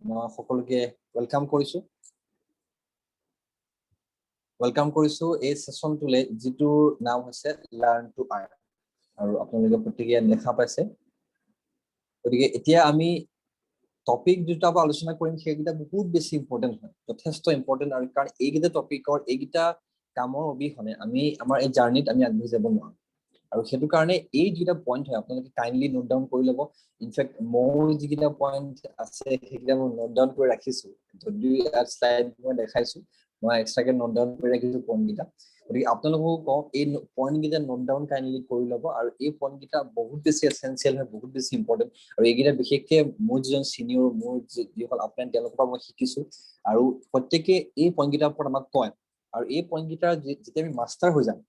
মই সকলোকে ওয়েলকাম কৰিছো এই সেশনটোলে যিটোৰ নাম হৈছে লাৰ্ন টু আৰ্ন আৰু আপোনালোকে প্ৰত্যেককে দেখা পাইছে গতিকে এতিয়া আমি টপিক দুটা আলোচনা কৰিম সেইকেইটা বহুত বেছি ইম্পৰ্টেন্ট হয় যথেষ্ট ইম্পৰ্টেন্ট আৰু কাৰণ এইকেইটা টপিকৰ এইকেইটা কামৰ অবিহনে আমি আমাৰ এই জাৰ্নিত আমি আগবাঢ়ি যাব নোৱাৰো আৰু সেইটো কাৰণে এই দুটা পইণ্ট হয় আপোনালোকে কাইন্ডলি নোট ডাউন কৰি ল'ব ইনফেক্ট মোৰ যিকেইটা পইণ্ট আছে সেইকেইটা মই নোট ডাউন কৰি ৰাখিছো যদিও ইয়াত শ্লাইড মই দেখাইছো মই এক্সট্ৰাকে নোট ডাউন কৰি ৰাখিছো পইণ্টকেইটা গতিকে আপোনালোকক কওঁ এই পইণ্টকেইটা নোট ডাউন কাইন্ডলি কৰি ল'ব আৰু এই পইণ্টকেইটা বহুত বেছি এছেঞ্চিয়েল হয় বহুত বেছি ইম্পৰ্টেণ্ট আৰু এইকেইটা বিশেষকে মোৰ যিজন চিনিয়ৰ মোৰ যিসকল আপলাইন তেওঁলোকৰ পৰা মই শিকিছো আৰু প্ৰত্যেকে এই পইণ্টকেইটাৰ ওপৰত আমাক কয় আৰু এই পইণ্টকেইটা যেতিয়া আমি মাষ্টাৰ হৈ যাম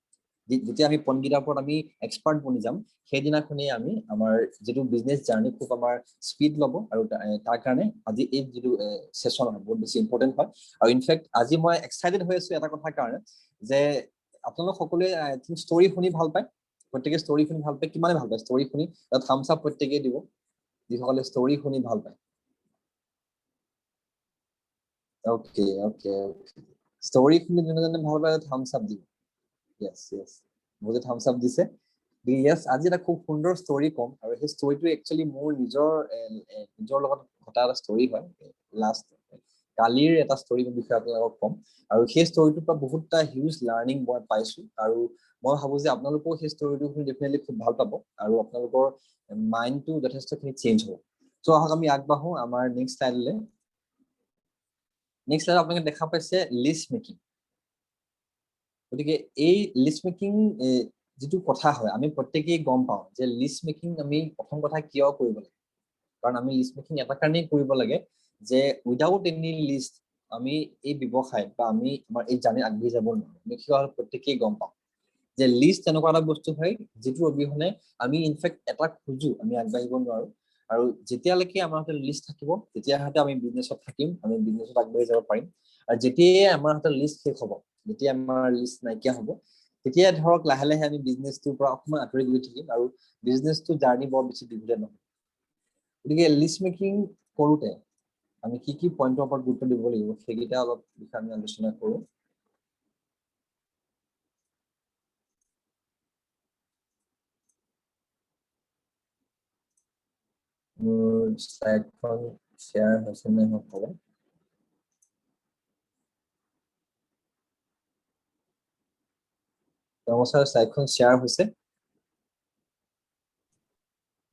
যেতিয়া আমি পইণ্টকেইটাৰ ওপৰত আমি এক্সপাৰ্ট বনি যাম সেইদিনাখনেই আমি আমাৰ যিটো বিজনেছ জাৰ্নি খুব আমাৰ স্পীড ল'ব আৰু তাৰ কাৰণে আজি এই যিটো সেশন হয় বহুত বেছি ইম্পৰ্টেণ্ট হয় আৰু ইনফেক্ট আজি মই এক্সাইটেড হৈ আছো এটা কথাৰ কাৰণে যে আপোনালোক সকলোৱে ষ্টৰী শুনি ভাল পায় প্ৰত্যেকে ষ্টৰী শুনি ভাল পায় কিমানে ভাল পায় ষ্টৰী শুনি থাম্বছ আপ প্ৰত্যেকে দিব যিসকলে ষ্টৰী শুনি ভাল পায় ওকে ষ্টৰী শুনি যোনে ভাল পায় থাম্বছ আপ দিব yes বহুত থাম্বছ আপ দিছে yes আজি এটা খুব সুন্দৰ ষ্টৰী কম আৰু সেই ষ্টৰীটো একচুয়ালি মোৰ নিজৰ লগত ঘটা এটা ষ্টৰী হয় লাষ্ট কালিৰ এটা ষ্টৰী বিষয়ে আপোনালোকক কম আৰু সেই ষ্টৰীটোৰ পৰা বহুতটা হিউজ লাৰ্নিং মই পাইছো আৰু মই ভাবো যে আপোনালোকেও সেই ষ্টৰীটো শুনি ডেফিনেটলি খুব ভাল পাব আৰু আপোনালোকৰ মাইণ্ডটো যথেষ্টখিনি চেঞ্জ হ'ব সো আহক আমি আগবাঢ়ো আমাৰ নেক্সট স্লাইডলৈ নেক্সট স্লাইড আপোনালোকে দেখা পাইছে লিষ্ট মেকিং গতিকে এই লিষ্ট মেকিং যিটো কথা হয় আমি প্ৰত্যেকেই গম পাওঁ যে লিষ্ট মেকিং আমি প্ৰথম কথা কিয় কৰিব লাগে কাৰণ আমি লিষ্ট মেকিং এটা কাৰণেই কৰিব লাগে যে উইদাউট এনি লিষ্ট আমি এই ব্যৱসায় বা আমি আমাৰ এই জাৰ্নি আগবাঢ়ি যাব নোৱাৰো আমি কিয় প্ৰত্যেকেই গম পাওঁ যে লিষ্ট এনেকুৱা এটা বস্তু হয় যিটোৰ অবিহনে আমি ইনফেক্ট এটা খোজো আমি আগবাঢ়িব নোৱাৰো আৰু যেতিয়ালৈকে আমাৰ হাতত লিষ্ট থাকিব তেতিয়াহ'লে আমি বিজনেছত থাকিম আমি বিজনেছত আগবাঢ়ি যাব পাৰিম আৰু যেতিয়াই আমাৰ হাতত লিষ্ট শেষ হ'ব যেতিয়া আমাৰ লিষ্ট নাইকিয়া হ'ব তেতিয়া ধৰক লাহে লাহে আমি বিজনেছটোৰ পৰা অকণমান আঁতৰি গৈ থাকিম আৰু বিজনেছটো জাৰ্নি বৰ বেছি দীঘলীয়া নহয় গতিকে লিষ্ট মেকিং কৰোঁতে আমি কি পইণ্টৰ ওপৰত গুৰুত্ব দিব লাগিব সেইকেইটা অলপ বিষয়ে আমি আলোচনা কৰোঁ মোৰ স্লাইডখন শ্বেয়াৰ হৈছে নে নকৰে নমস্কাৰ স্লাইডখন শ্বেয়াৰ হৈছে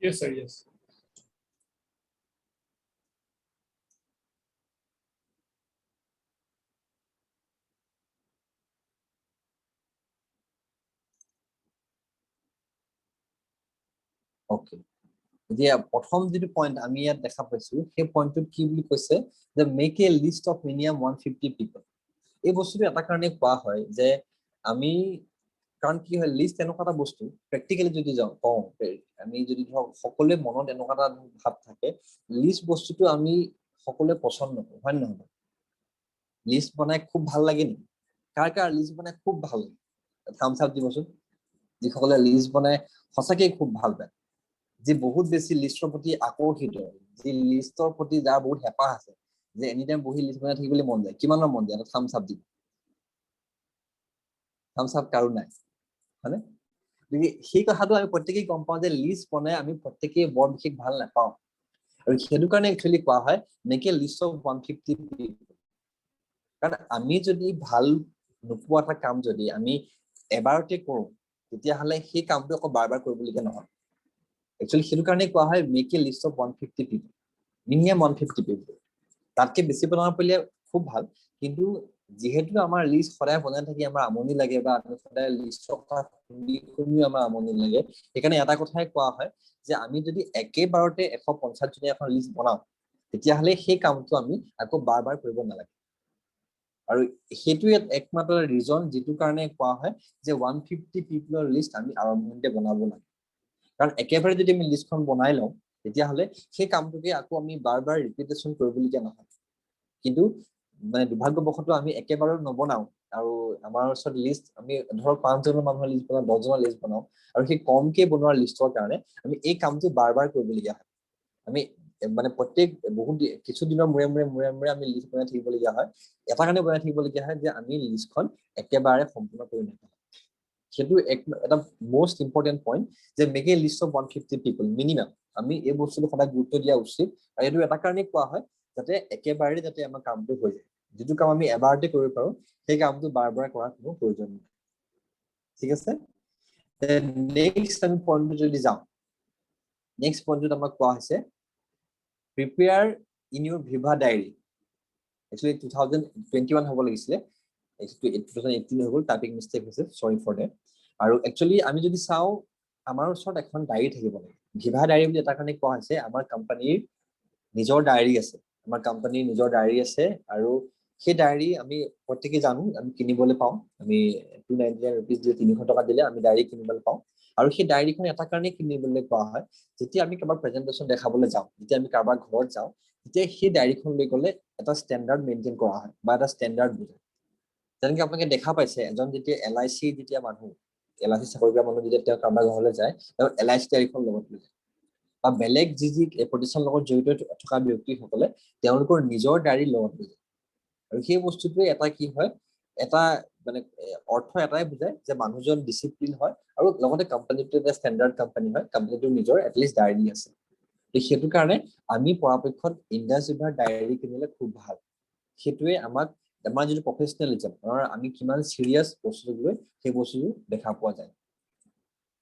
Yes, sir. Yes. ওকে এতিয়া প্ৰথম যিটো পইণ্ট আমি ইয়াত দেখা পাইছো সেই পইণ্টটোত কি বুলি কৈছে যে make a list of minimum 150 পিপল এই বস্তুটো এটা কাৰণে কোৱা হয় যে আমি কাৰণ কি হয় লিষ্ট এনেকুৱা এটা বস্তু প্ৰেক্টিকেলি যদি যাওঁ কওঁ আমি যদি ধৰক সকলোৱে মনত এনেকুৱা এটা ভাৱ থাকে লিষ্ট বস্তুটো আমি সকলোৱে পছন্দ নকৰোঁ হয় নে নহয় লিষ্ট বনাই খুব ভাল লাগে নেকি কাৰ লিষ্ট বনাই খুব ভাল লাগে থাম্বছ আপ দিবচোন যিসকলে লিষ্ট বনাই সঁচাকৈ খুব ভাল পায় যি বহুত বেছি লিষ্টৰ প্ৰতি আকৰ্ষিত যি লিষ্টৰ প্ৰতি যাৰ বহুত হেঁপাহ আছে যে এনি টাইম বহি লিষ্ট বনাই থাকিবলৈ মন যায় কিমানৰ মন যায় থাম্বছ আপ দিব থাম্বছ আপ কাৰো নাই হয়নে গতিকে সেই কথাটো আমি প্ৰত্যেকেই গম পাওঁ যে লিষ্ট বনাই আমি প্ৰত্যেকেই বৰ বিশেষ ভাল নাপাওঁ আৰু সেইটো কাৰণে একচুৱেলি কোৱা হয় মেক এ লিষ্ট অফ 150 পিপল কাৰণ আমি যদি ভাল নোপোৱা এটা কাম যদি আমি এবাৰতে কৰোঁ তেতিয়াহ'লে সেই কামটো আকৌ বাৰ বাৰ কৰিবলগীয়া নহয় একচুৱেলি সেইটো কাৰণে কোৱা হয় make a list of 150 people minimum 150 পিপল তাতকৈ বেছি বনাব পাৰিলে খুব ভাল কিন্তু যিহেতু আমাৰ লিষ্ট সদায় বনাই থাকি আমাৰ আমনি লাগে বা আমি সদায় লিষ্টৰ কথা শুনিও আমাৰ আমনি লাগে সেইকাৰণে এটা কথাই কোৱা হয় যে আমি যদি একেবাৰতে 150 জনীয়া এখন লিষ্ট বনাওঁ তেতিয়াহ'লে সেই কামটো আমি আকৌ বাৰ বাৰ কৰিব নালাগে আৰু সেইটোৱে একমাত্ৰ ৰিজন যিটো কাৰণে কোৱা হয় যে 150 পিপলৰ লিষ্ট আমি আৰম্ভণিতে বনাব লাগে কাৰণ একেবাৰে যদি আমি লিষ্টখন বনাই লওঁ তেতিয়াহ'লে সেই কামটোকে আকৌ আমি বাৰ বাৰ ৰিপিটেশ্যন কৰিবলগীয়া নহয় কিন্তু মানে দুৰ্ভাগ্যবশতঃ আমি একেবাৰে নবনাওঁ আৰু আমাৰ ওচৰত লিষ্ট আমি ধৰক 5জনৰ মানুহৰ লিষ্ট বনাওঁ 10জনৰ লিষ্ট বনাওঁ আৰু সেই কমকে বনোৱাৰ লিষ্টৰ কাৰণে আমি এই কামটো বাৰ বাৰ কৰিবলগীয়া হয় আমি মানে প্ৰত্যেক বহুত কিছু দিনৰ মূৰে মূৰে আমি লিষ্ট বনাই থাকিবলগীয়া হয় এটা কাৰণে বনাই থাকিবলগীয়া হয় যে আমি লিষ্টখন একেবাৰে সম্পূৰ্ণ কৰি নাপাওঁ সেইটো এটা মোষ্ট ইম্পৰ্টেণ্ট পইণ্ট যে make a list of 150 people minimum আমি এই বস্তুটো সদায় গুৰুত্ব দিয়া উচিত আৰু এইটো এটা কাৰণেই কোৱা হয় যাতে একেবাৰে যাতে আমাৰ কামটো হৈ যায় যিটো কাম আমি এবাৰতে কৰিব পাৰো সেই কামটো বাৰ বাৰ কৰাৰ কোনো প্ৰয়োজন নাই ঠিক আছে নেক্সট আমি পইণ্টটো যদি যাওঁ নেক্সট পইণ্টটোত আমাক কোৱা হৈছে prepare in Euro Viva diary actually 2021 হ'ব লাগিছিলে 2018 হৈ গ'ল টাইপিং মিষ্টেক হৈছে সৰি ফৰ ডেট আৰু একচুৱেলি আমি যদি চাওঁ আমাৰ ওচৰত এখন ডায়েৰী থাকিব লাগে ভিভা ডায়েৰী বুলি এটা কাৰণে কোৱা হৈছে আমাৰ কোম্পানীৰ নিজৰ ডায়েৰী আছে আমাৰ কোম্পানীৰ নিজৰ ডায়েৰী আছে আৰু সেই ডায়েৰী আমি প্ৰত্যেকে জানো আমি কিনিবলৈ পাওঁ আমি 299 rupees দিয়ে 300 টকা দিলে আমি ডায়েৰী কিনিবলৈ পাওঁ আৰু সেই ডায়েৰীখন এটা কাৰণে কিনিবলৈ কোৱা হয় যেতিয়া আমি কাৰোবাৰ প্ৰেজেন্টেশ্যন দেখাবলৈ যাওঁ যেতিয়া আমি কাৰোবাৰ ঘৰত যাওঁ তেতিয়া সেই ডায়েৰীখন লৈ গ'লে এটা ষ্টেণ্ডাৰ্ড মেইনটেইন কৰা হয় বা এটা ষ্টেণ্ডাৰ্ড বুজায় যেনেকৈ আপোনালোকে দেখা পাইছে এজন যেতিয়া LIC যেতিয়া মানুহ LIC চাকৰি কৰা মানুহ যেতিয়া তেওঁ কাৰোবাৰ ঘৰলৈ যায় তেওঁ LIC ডায়েৰীখন লগত লৈ যায় বা বেলেগ যি প্ৰতিষ্ঠানৰ লগত জড়িত থকা ব্যক্তিসকলে তেওঁলোকৰ নিজৰ ডায়েৰী লগত লৈ যায় আৰু সেই বস্তুটোৱে এটা কি হয় এটা মানে অৰ্থ এটাই বুজায় যে মানুহজন ডিসিপ্লিন হয় আৰু লগতে কোম্পানীটো এটা ষ্টেণ্ডাৰ্ড কোম্পানী হয় কোম্পানীটোৰ নিজৰ এটলিষ্ট ডায়েৰী আছে সেইটো কাৰণে আমি পৰাপক্ষত ইণ্ডাছ ৰিভাৰ ডায়েৰী কিনিলে খুব ভাল সেইটোৱে আমাক আমাৰ যিটো প্ৰফেচনেলিজম আমি কিমান চিৰিয়াছ বস্তুটো লৈ সেই বস্তুটো দেখা পোৱা যায়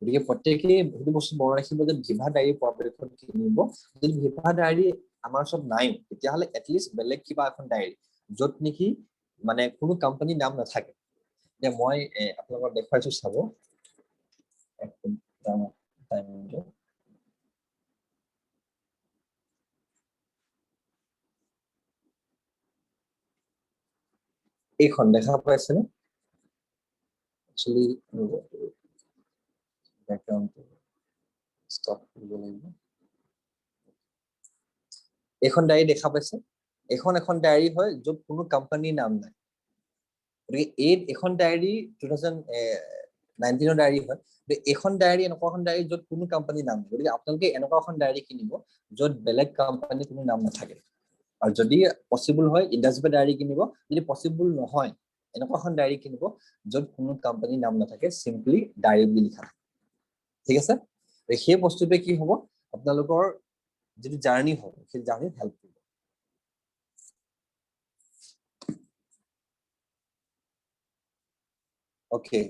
গতিকে প্ৰত্যেকেই সেইটো বস্তু মনত ৰাখিব যে ভিভা ডায়েৰী পৰাপক্ষত কিনিব যদি ভিভা ডায়েৰী আমাৰ ওচৰত নাই তেতিয়াহ'লে এটলিষ্ট বেলেগ কিবা এখন ডায়েৰী য'ত নেকি মানে কোনো কোম্পানী নাম নাথাকে যে মই আপোনালোকক দেখুৱাইছো চাব এইখন দেখা পাইছেনে একচুৱেলি বেকগ্ৰাউণ্ডটো ষ্টপ কৰিব লাগিব এইখন ডায়েৰী দেখা পাইছে এখন ডায়েৰী হয় য'ত কোনো কোম্পানীৰ নাম নাই গতিকে এখন ডায়েৰী 2019 ডায়েৰী হয় এইখন ডায়েৰী এনেকুৱা এখন ডায়েৰী য'ত কোনো কোম্পানীৰ নাম নাই গতিকে আপোনালোকে এনেকুৱা এখন ডায়েৰী কিনিব য'ত বেলেগ কোম্পানীৰ কোনো নাম নাথাকে আৰু যদি পসিবল হয় ইণ্ডাছ ৰিভাৰ ডায়েৰী কিনিব যদি পসিবল নহয় এনেকুৱা এখন ডায়েৰী কিনিব য'ত কোনো কোম্পানীৰ নাম নাথাকে সিম্পলি ডায়েৰী বুলি লিখা ঠিক আছে সেই বস্তুটোৱে কি হ'ব আপোনালোকৰ যিটো জাৰ্নি হ'ব সেই জাৰ্নিত হেল্প কৰিব ওকে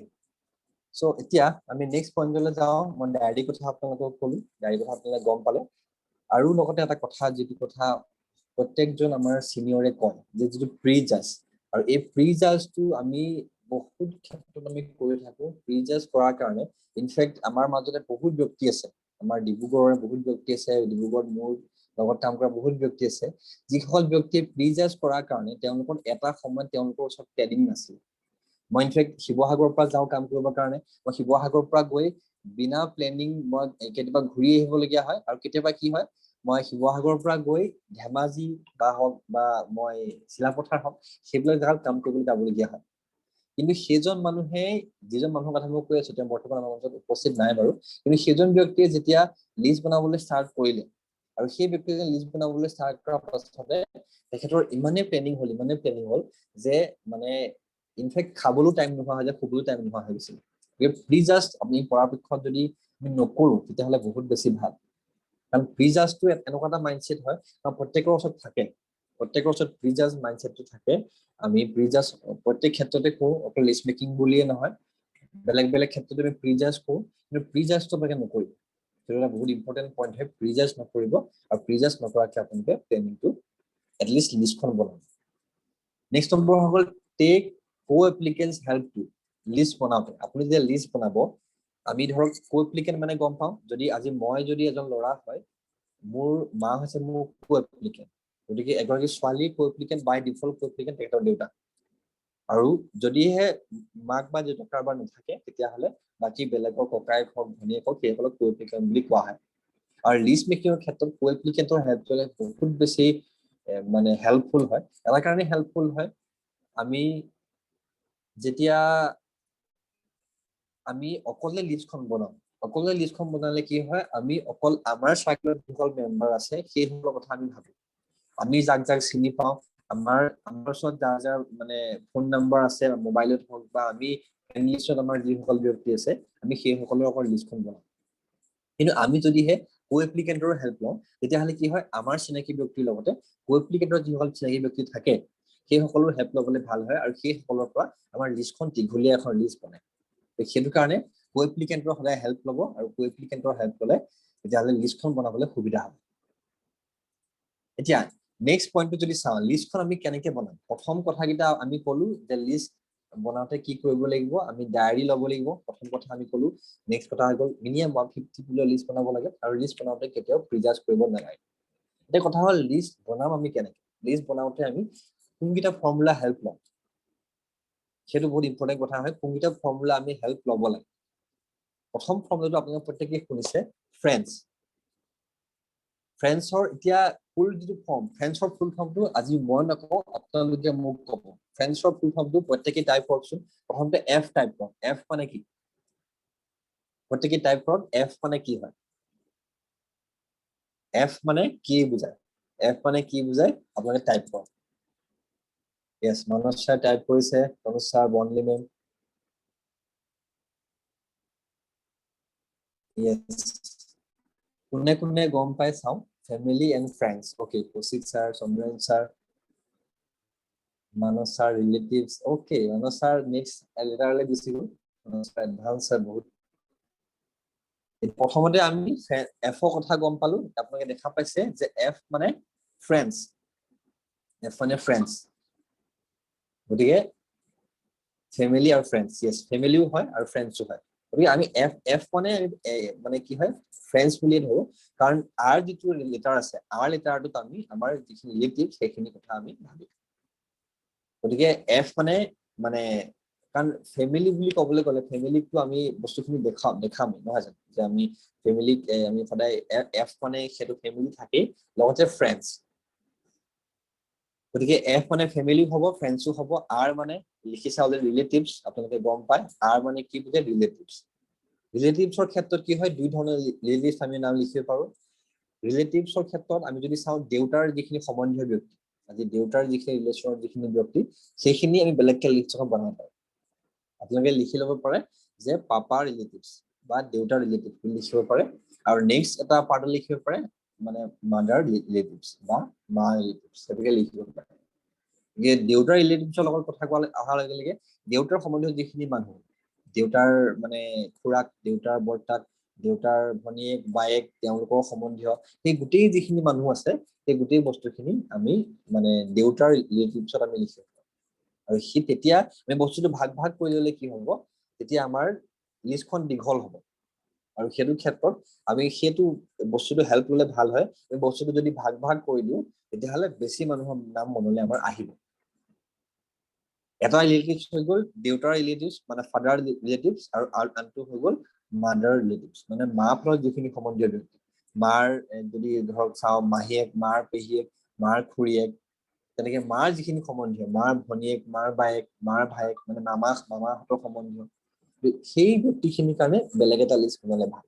সো এতিয়া আমি নেক্সট পইণ্টলৈ যাওঁ মই ডায়েৰী কথা আপোনালোকক ক'লো ডায়েৰী কথা আপোনালোকে গম পালে আৰু লগতে এটা কথা যিটো কথা প্ৰত্যেকজন আমাৰ সিনিয়ৰে কয় যে যিটো প্ৰি জাজ আৰু এই প্ৰি জাজটো আমি বহুত ক্ষেত্ৰত আমি কৰি থাকো প্ৰি জাজ কৰাৰ কাৰণে ইনফেক্ট আমাৰ মাজতে বহুত ব্যক্তি আছে আমাৰ ডিব্ৰুগড়ৰ বহুত ব্যক্তি আছে ডিব্ৰুগড়ত মোৰ লগত কাম কৰা বহুত ব্যক্তি আছে যিসকল ব্যক্তিয়ে প্ৰি জাজ কৰাৰ কাৰণে তেওঁলোকৰ এটা সময়ত তেওঁলোকৰ ওচৰত ট্ৰেইনিং নাছিল মই ইনফেক্ট শিৱসাগৰৰ পৰা যাওঁ কাম কৰিবৰ কাৰণে মই শিৱসাগৰৰ পৰা গৈ বিনা প্লেনিং মই কেতিয়াবা ঘূৰি আহিবলগীয়া হয় আৰু কেতিয়াবা কি হয় মই শিৱসাগৰৰ পৰা গৈ ধেমাজি বা হওক বা মই চিলাপথাৰ হওক সেইবিলাক জেগাত কাম কৰিবলৈ যাবলগীয়া হয় কিন্তু সেইজন মানুহে যিজন মানুহৰ কথা মই কৈ আছো তেওঁ বৰ্তমান আমাৰ মাজত উপস্থিত নাই বাৰু কিন্তু সেইজন ব্যক্তিয়ে যেতিয়া লিষ্ট বনাবলৈ ষ্টাৰ্ট কৰিলে আৰু সেই ব্যক্তিজনে লিষ্ট বনাবলৈ ষ্টাৰ্ট কৰাৰ পাছতে তেখেতৰ ইমানেই প্লেনিং হ'ল যে মানে ইনফেক্ট খাবলৈও টাইম নোহোৱা হৈ যায় শুবলৈও টাইম নোহোৱা হৈ গৈছিল প্লিজ জাষ্ট আপুনি পৰাপক্ষত যদি আমি নকৰো তেতিয়াহ'লে বহুত বেছি ভাল কাৰণ প্ৰি জাজটো এনেকুৱা এটা মাইণ্ডছেট হয় কাৰণ প্ৰত্যেকৰ ওচৰত থাকে প্ৰত্যেকৰ ওচৰত প্ৰি জাজ মাইণ্ডছেটটো থাকে আমি প্ৰি জাজ প্ৰত্যেক ক্ষেত্ৰতে কৰো অকল লিষ্ট মেকিং বুলিয়ে নহয় বেলেগ বেলেগ ক্ষেত্ৰতে আমি প্ৰি জাজ কৰো কিন্তু প্ৰি জাজটো আপোনালোকে নকৰিব সেইটো এটা বহুত ইম্পৰ্টেণ্ট পইণ্ট হয় প্ৰি জাজ নকৰিব আৰু প্ৰি জাজ নকৰাকৈ আপোনালোকে প্লেনিংটো এটলিষ্ট লিষ্টখন বনাব নেক্সট নম্বৰ হৈ গ'ল tech co-applicants help to list বনাওঁতে আপুনি যে লিষ্ট বনাব আমি ধৰক co-applicant মানে গম পাওঁ যদি আজি মই যদি এজন ল'ৰা হয় মোৰ মা হৈছে মোৰ co-applicant গতিকে এগৰাকী ছোৱালী co-applicant বাই ডিফল্ট co-applicant তেখেতৰ দেউতা আৰু যদিহে মাক বা দেউতাক কাৰোবাৰ নাথাকে তেতিয়াহ'লে বাকী বেলেগৰ ককায়েক হওক ভনীয়েক হওক সেইসকলক co-applicant বুলি কোৱা হয় আৰু লিষ্ট মেকিঙৰ ক্ষেত্ৰত co-applicantৰ হেল্প ল'লে বহুত বেছি মানে হেল্পফুল হয় এটা কাৰণে হেল্পফুল হয় আমি যেতিয়া আমি অকলে লিষ্টখন বনাওঁ অকলে লিষ্টখন বনালে কি হয় আমি অকল আমাৰ সাৰ্কেলত যিসকল মেম্বাৰ আছে সেইসকলৰ কথা আমি ভাবো আমি যাক যাক চিনি পাওঁ আমাৰ ওচৰত যাৰ যাৰ মানে ফোন নম্বৰ আছে মোবাইলত হওক বা আমি ইংলিছত আমাৰ যিসকল ব্যক্তি আছে আমি সেইসকলৰ অকল লিষ্টখন বনাওঁ কিন্তু আমি যদিহে কো এপ্লিকেণ্টৰ হেল্প লওঁ তেতিয়াহ'লে কি হয় আমাৰ চিনাকি ব্যক্তিৰ লগতে কো এপ্লিকেণ্টৰ যিসকল চিনাকি ব্যক্তি থাকে সেইসকলৰ হেল্প ল'বলৈ ভাল হয় আৰু সেইসকলৰ পৰা আমাৰ লিষ্টখন দীঘলীয়া এখন লিষ্ট বনায় সেইটো কাৰণে কো এপ্লিকেণ্টৰ সদায় হেল্প ল'ব আৰু কো এপ্লিকেণ্টৰ হেল্প ল'লে তেতিয়াহ'লে লিষ্টখন বনাবলৈ সুবিধা হ'ব এতিয়া নেক্সট পইণ্টটো যদি চাওঁ লিষ্টখন আমি কেনেকৈ বনাম প্ৰথম কথাকেইটা আমি ক'লো যে লিষ্ট বনাওঁতে কি কৰিব লাগিব আমি ডায়েৰী ল'ব লাগিব প্ৰথম কথা আমি ক'লো নেক্সট কথা হৈ গ'ল মিনিমাম 150 লিষ্ট বনাব লাগে আৰু লিষ্ট বনাওঁতে কেতিয়াও প্ৰিজাৰ্ভ কৰিব নালাগে এতিয়া কথা হ'ল লিষ্ট বনাম আমি কেনেকৈ লিষ্ট বনাওঁতে আমি কোনকেইটা ফৰ্মুলা হেল্প ল'ম সেইটো বহুত ইম্পৰ্টেণ্ট কথা হয় কোনকেইটা ফৰ্মুলা আমি হেল্প ল'ব লাগে প্ৰথম ফৰ্মুলাটো আপোনালোকে প্ৰত্যেকেই শুনিছে ফ্ৰেন্সৰ এতিয়া ফুল যিটো ফৰ্ম ফ্ৰেন্সৰ ফুল ফৰ্মটো আজি মই নকওঁ আপোনালোকে মোক ক'ব ফ্ৰেন্সৰ ফুল ফৰ্মটো প্ৰত্যেকেই টাইপ কৰকচোন প্ৰথমতে এফ টাইপ কৰক এফ মানে কি প্ৰত্যেকেই টাইপ কৰক এফ মানে কি হয় এফ মানে কি বুজায় এফ মানে কি বুজায় আপোনালোকে টাইপ কৰক ইয়েছ মানস ছাৰ টাইপ কৰিছে তনুজ ছাৰ বনলি মেম ইয়েছ কোনে কোনে গম পাই চাওঁ family and friends okay Kaushik sir Chandran sir Manas sir relatives okay Manas sir next লেটাৰলৈ গুচি গ'ল মানস ছাৰ এডভান্স ছাৰ বহুত প্ৰথমতে আমি এফৰ কথা গম পালো আপোনালোকে দেখা পাইছে যে এফ মানে ফ্ৰেণ্ডছ এফ মানে ফ্ৰেণ্ডছ গতিকে ফেমিলি আৰু ফ্ৰেণ্ডছ ইয়েছ ফেমিলিও হয় আৰু ফ্ৰেণ্ডছো হয় গতিকে আমি এফ মানে কি হয় ফ্ৰেণ্ডছ বুলিয়ে ধৰো কাৰণ আৰ যিটো লেটাৰ আছে আৰ লেটাৰটোত আমি আমাৰ যিখিনি ৰিলেটিভ সেইখিনি কথা আমি ভাবিম গতিকে এফ মানে কাৰণ ফেমিলি বুলি ক'বলৈ গ'লে ফেমিলিকটো আমি বস্তুখিনি দেখাম নহয় জানো যে আমি ফেমিলিক আমি সদায় এফ মানে সেইটো ফেমিলি থাকেই লগতে ফ্ৰেণ্ডছ গতিকে এফ মানে ফেমিলি হ'ব ফ্ৰেণ্ডছো হ'ব আৰ মানে লিখি চাওঁ যে ৰিলেটিভছ আপোনালোকে গম পায় আৰ মানে কি বুজে ৰিলেটিভছৰ ক্ষেত্ৰত কি হয় দুই ধৰণৰ ৰিলেটিভছ আমি নাম লিখিব পাৰোঁ ৰিলেটিভছৰ ক্ষেত্ৰত আমি যদি চাওঁ দেউতাৰ যিখিনি সম্বন্ধীয় ব্যক্তি আজি দেউতাৰ যিখিনি ৰিলেশ্যনৰ যিখিনি ব্যক্তি সেইখিনি আমি বেলেগকে লিষ্ট এখন বনাব পাৰোঁ আপোনালোকে লিখি ল'ব পাৰে যে পাপাৰ ৰিলেটিভছ বা দেউতাৰ ৰিলেটিভ বুলি লিখিব পাৰে আৰু নেক্সট এটা পাৰ্টত লিখিব পাৰে মানে মাদাৰ ৰিলেটিভছ বা মা ৰিলেটিভছ সেইটোকে লিখিব পাৰে দেউতাৰ ৰিলেটিভছৰ লগত কথা কোৱা অহাৰ লগে লগে দেউতাৰ সম্বন্ধীয় যিখিনি মানুহ দেউতাৰ মানে খুৰাক দেউতাৰ বৰ্তাক দেউতাৰ ভনীয়েক বায়েক তেওঁলোকৰ সম্বন্ধীয় সেই গোটেই যিখিনি মানুহ আছে সেই গোটেই বস্তুখিনি আমি মানে দেউতাৰ ৰিলেটিভছত আমি লিখিব পাৰোঁ আৰু সি তেতিয়া আমি বস্তুটো ভাগ ভাগ কৰি ল'লে কি হ'ব তেতিয়া আমাৰ লিষ্টখন দীঘল হ'ব আৰু সেইটো ক্ষেত্ৰত আমি সেইটো বস্তুটো হেল্প ল'লে ভাল হয় এই বস্তুটো যদি ভাগ ভাগ কৰি দিওঁ তেতিয়াহ'লে বেছি মানুহৰ নাম মনলৈ আমাৰ আহিব এটা ৰিলেটিভছ হৈ গ'ল দেউতাৰ ৰিলেটিভছ মানে ফাদাৰ ৰিলেটিভছ আৰু আনটো হৈ গ'ল মাদাৰ ৰিলেটিভছ মানে মা ফালৰ যিখিনি সম্বন্ধীয় ব্যক্তি মাৰ যদি ধৰক চাওঁ মাহীয়েক মাৰ পেহীয়েক মাৰ খুৰীয়েক তেনেকে মাৰ যিখিনি সম্বন্ধীয় মাৰ ভনীয়েক মাৰ বায়েক মাৰ ভায়েক মানে মামাহঁতৰ সম্বন্ধীয় সেই ব্যক্তিখিনিৰ কাৰণে বেলেগ এটা লিষ্ট বনালে ভাল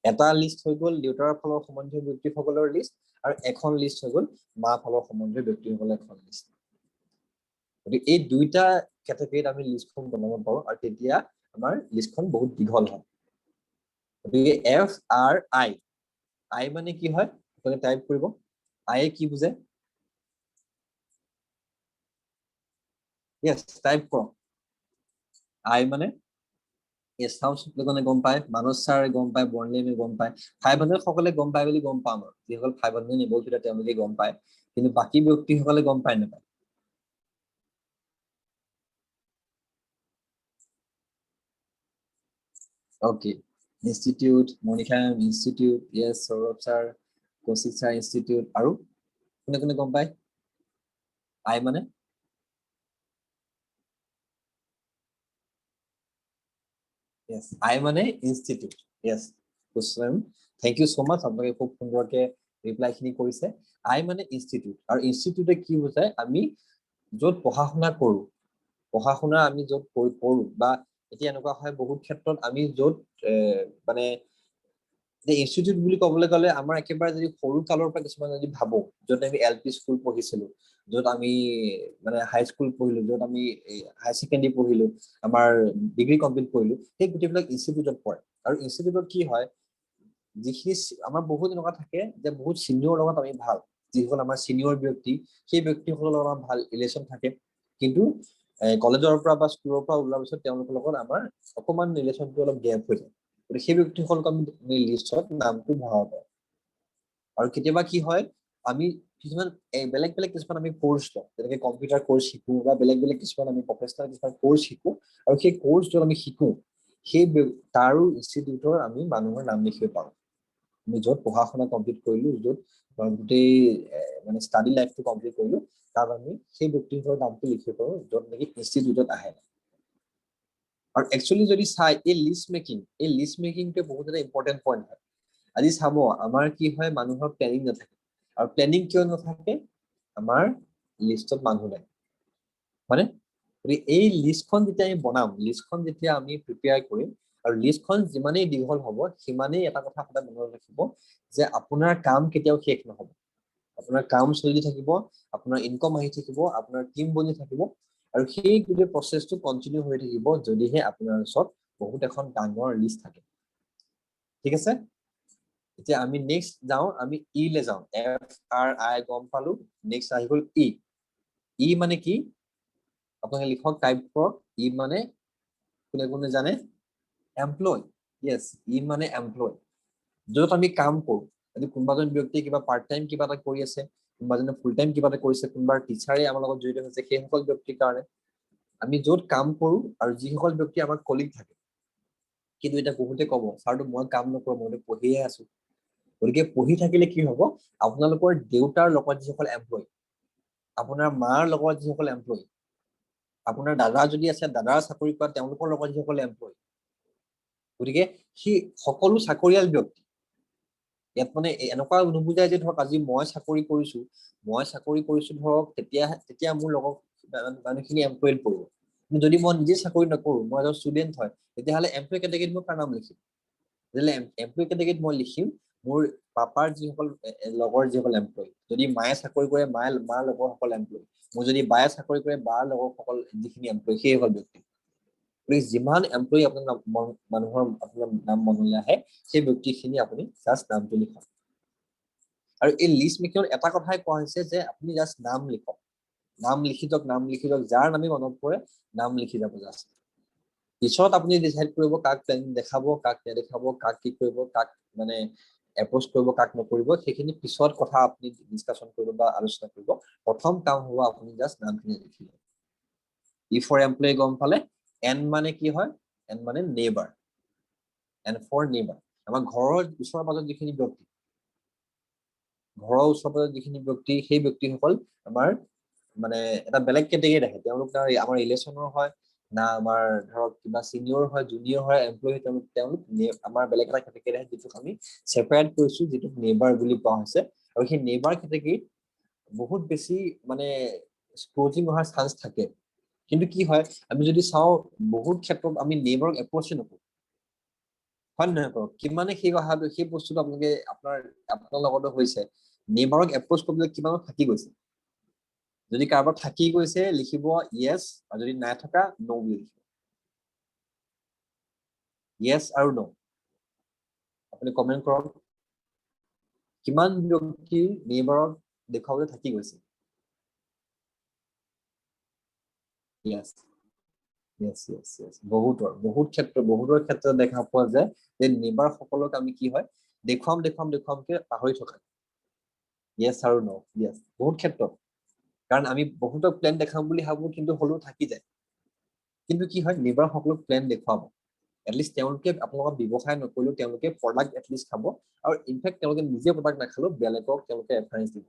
এটা লিষ্ট হৈ গ'ল দেউতাৰ ফালৰ সম্বন্ধীয় ব্যক্তিসকলৰ লিষ্ট আৰু এখন লিষ্ট হৈ গ'ল মা ফালৰ সম্বন্ধীয় ব্যক্তিসকলৰ এখন লিষ্ট গতিকে এই দুইটা কেটেগৰীত আমি লিষ্টখন বনাব পাৰোঁ আৰু তেতিয়া আমাৰ লিষ্টখন বহুত দীঘল হয় গতিকে এফ আৰ আই আই মানে কি হয় আপোনালোকে টাইপ কৰিব আইয়ে কি বুজে ইয়েছ টাইপ কৰক আই মানে গেষ্ট হাউচ সকলে গম পায় মানস ছাৰে গম পায় বৰ্ণিমে গম পায় 500 সকলে গম পায় বুলি গম পাম আৰু যিসকল 500 নিবল তেতিয়া তেওঁলোকে গম পায় কিন্তু বাকী ব্যক্তিসকলে গম পায় নাপায় okay institute Monika institute yes Sourav sir Kaushik sir institute আৰু কোনে কোনে গম পায় আই মানে ইয়েছ আই মানে institute yes thank you so much আপোনালোকে খুব সুন্দৰকে ৰিপ্লাইখিনি কৰিছে আই মানে ইনষ্টিটিউট আৰু ইনষ্টিটিউটে কি বুজায় আমি য'ত পঢ়া শুনা কৰোঁ পঢ়া শুনা আমি য'ত কৰোঁ বা এতিয়া এনেকুৱা হয় বহুত ক্ষেত্ৰত আমি য'ত মানে ইনষ্টিটিউট বুলি ক'বলৈ গ'লে আমাৰ একেবাৰে যদি সৰু কালৰ পৰা কিছুমান যদি ভাবো য'ত আমি LP স্কুল পঢ়িছিলো, য'ত আমি মানে হাই স্কুল পঢ়িলো, য'ত আমি হাই ছেকেণ্ডেৰী পঢ়িলো, আমাৰ ডিগ্ৰী কমপ্লিট কৰিলো, সেই গোটেইবিলাক ইনষ্টিটিউটত পঢ়ে। আৰু ইনষ্টিটিউটত কি হয়, যিখিনি আমাৰ বহুত এনেকুৱা থাকে যে বহুত চিনিয়ৰ লগত আমি ভাল, যিসকল আমাৰ চিনিয়ৰ ব্যক্তি, সেই ব্যক্তিসকলৰ লগত আমাৰ ভাল ৰিলেশ্যন থাকে। কিন্তু কলেজৰ পৰা বা স্কুলৰ পৰা ওলোৱাৰ পিছত তেওঁলোকৰ লগত আমাৰ অকণমান ৰিলেশ্যনটো অলপ গেপ হৈ যায়। গতিকে সেই ব্যক্তিসকলক আমি লিষ্টত নামটো ভৰাব পাৰোঁ। আৰু কেতিয়াবা কি হয়, আমি কিছুমান বেলেগ বেলেগ কিছুমান আমি কোৰ্চ লওঁ, যেনেকে কম্পিউটাৰ কোৰ্চ শিকো বা বেলেগ বেলেগ কিছুমান আমি প্ৰফেচনেল কিছুমান কোৰ্চ শিকো, আৰু সেই কোৰ্চ য'ত আমি শিকো সেই তাৰো ইনষ্টিটিউটৰ আমি মানুহৰ নাম লিখিব পাৰোঁ। আমি য'ত পঢ়া শুনা কমপ্লিট কৰিলো, য'ত গোটেই মানে ষ্টাডি লাইফটো কমপ্লিট কৰিলো, তাত আমি সেই ব্যক্তিসকলৰ নামটো লিখিব পাৰোঁ য'ত নেকি ইনষ্টিটিউটত আহে। আৰু একচুৱেলি যদি চাই এই লিষ্ট মেকিংটো বহুত এটা ইম্পৰ্টেণ্ট পইণ্ট হয়। আজি চাব আমাৰ কি হয়, মানুহৰ প্লেনিং নাথাকে। আৰু প্লেনিং কিয় নাথাকে, আমাৰ লিষ্টত মানুহ নাই, মানে এই লিষ্টখন যেতিয়া আমি বনাম, লিষ্টখন যেতিয়া আমি প্ৰিপেয়াৰ কৰিম, আৰু লিষ্টখন যিমানেই দীঘল হ'ব সিমানেই এটা কথা সদায় মনত ৰাখিব যে আপোনাৰ কাম কেতিয়াও শেষ নহ'ব। আপোনাৰ কাম চলি থাকিব, আপোনাৰ ইনকম আহি থাকিব, আপোনাৰ টিম বনি থাকিব, আৰু সেই গোটেই প্ৰচেছটো কণ্টিনিউ হৈ থাকিব যদিহে আপোনাৰ ওচৰত বহুত এখন ডাঙৰ লিষ্ট থাকে। ঠিক আছে, এতিয়া আমি নেক্সট যাওঁ, আমি ইলে যাওঁ। FRI গম পালো, নেক্সট আহি গ'ল ই মানে কি, আপোনালোকে লিখক, টাইপ কৰক। ই মানে কোনে কোনে জানে, এমপ্লয়। য়েছ, ই মানে এমপ্লয়, য'ত আমি কাম কৰোঁ। যদি কোনোবাজন ব্যক্তিয়ে কিবা পাৰ্ট টাইম কিবা এটা কৰি আছে, কোনোবাজনে ফুল টাইম কিবা এটা কৰিছে, কোনোবা টিচাৰে আমাৰ লগত জড়িত হৈছে, সেইসকল ব্যক্তিৰ কাৰণে আমি য'ত কাম কৰোঁ, আৰু যিসকল ব্যক্তি আমাৰ কলিগ থাকে। কিন্তু এতিয়া বহুতে ক'ব, ছাৰটো মই কাম নকৰোঁ, মইতো পঢ়িয়ে আছো। গতিকে পঢ়ি থাকিলে কি হ'ব, আপোনালোকৰ দেউতাৰ লগত যিসকল এমপ্লয়, আপোনাৰ মাৰ লগত যিসকল এমপ্লয়, আপোনাৰ দাদা যদি আছে দাদাৰ চাকৰি কৰা তেওঁলোকৰ লগত যিসকল এমপ্লয়, গতিকে সি সকলো চাকৰিয়াল ব্যক্তি। ইয়াত মানে এনেকুৱা নুবুজায় যে ধৰক আজি মই চাকৰি কৰিছো ধৰক তেতিয়া মোৰ লগত মানুহখিনি এমপ্লয়ত পৰিব। কিন্তু যদি মই নিজে চাকৰি নকৰোঁ, মই এজন ষ্টুডেণ্ট হয়, তেতিয়াহ'লে এমপ্লয় কেটেগৰীত মই কাৰ নাম লিখিম? তেতিয়াহ'লে এমপ্লয় কেটেগৰীত মই লিখিম মোৰ পাপাৰ যিসকল লগৰ যিসকল এমপ্লয়। যদি মায়ে চাকৰি কৰে, মাৰ লগৰসকল এমপ্লয়। মোৰ যদি বায়ে চাকৰি কৰে, বাৰ লগৰসকল যিখিনি এমপ্লয়, সেইসকল ব্যক্তি। গতিকে যিমান এমপ্লয় আপোনাৰ মানুহৰ আপোনাৰ নাম মনলৈ আহে, সেই ব্যক্তিখিনি আপুনি জাষ্ট নামটো লিখক। আৰু এই লিষ্ট মেকিঙত এটা কথাই কোৱা হৈছে যে আপুনি জাষ্ট নাম লিখক, নাম লিখি যাওক, যাৰ নামে মনত পৰে নাম লিখি যাব জাষ্ট। পিছত আপুনি ডিচাইড কৰিব কাক প্লেন দেখাব, কাক নেদেখাব, কাক কি কৰিব, কাক মানে এপ্ৰ'চ কৰিব, কাক নকৰিব, সেইখিনি পিছত কথা আপুনি ডিছকাশ্যন কৰিব বা আলোচনা কৰিব। প্ৰথম কাম হ'ব আপুনি জাষ্ট নামখিনি লিখিব। ই ফৰ এমপ্লয় গম পালে। এন মানে কি হয়, এন মানে নেইবাৰ, এন ফৰ নেইবাৰ। আমাৰ ঘৰৰ ওচৰৰ পাজৰ যিখিনি ব্যক্তি, সেই ব্যক্তিসকল আমাৰ মানে এটা বেলেগ কেটেগৰীত আহে। তেওঁলোক আমাৰ ৰিলেশ্যনৰ হয় না, আমাৰ ধৰক কিবা চিনিয়ৰ হয়, জুনিয়ৰ হয়, এমপ্লয়, তেওঁলোক আমাৰ বেলেগ এটা কেটেগৰী আহে, যিটোক আমি ছেপাৰেট কৰিছো, যিটোক নেইবাৰ বুলি কোৱা হৈছে। আৰু সেই নেইবাৰ কেটেগৰীত বহুত বেছি মানে ক্লজিং হোৱাৰ চান্স থাকে। কিন্তু কি হয়, আমি যদি চাওঁ বহুত ক্ষেত্ৰত আমি নেইবাৰক এপ্ৰ'চে নকৰোঁ, হয় নহয় কওক? কিমানে সেই বস্তুটো আপোনালোকে আপোনাৰ লগতো হৈছে, নেইবাৰক এপ্ৰ'চ কৰিবলৈ কিমানত থাকি গৈছে। যদি কাৰোবাৰ থাকি গৈছে লিখিব য়েছ, আৰু যদি নাই থকা ন বুলি লিখিব। য়েছ আৰু ন, আপুনি কমেণ্ট কৰক কিমান ব্যক্তি নেইবাৰক দেখুৱাবলৈ থাকি গৈছে। য়েছ, বহুতৰ ক্ষেত্ৰত দেখা পোৱা যায় যে নেইবাৰ সকলক আমি কি হয়, দেখুৱামকে পাহৰি থকা। য়েছ আৰু ন, য়েছ, বহুত ক্ষেত্ৰত। কাৰণ আমি বহুতক প্লেন দেখাম বুলি ভাবো, কিন্তু হ'লেও থাকি যায়। কিন্তু কি হয়, নেইবাৰ সকলক প্লেন দেখুৱাব, এটলিষ্ট তেওঁলোকে আপোনালোকৰ ব্যৱসায় নকৰিলেও তেওঁলোকে প্ৰডাক্ট এটলিষ্ট খাব, আৰু ইনফেক্ট তেওঁলোকে নিজে প্ৰডাক্ট নাখালেও বেলেগক তেওঁলোকে ৰেফাৰেঞ্চ দিব।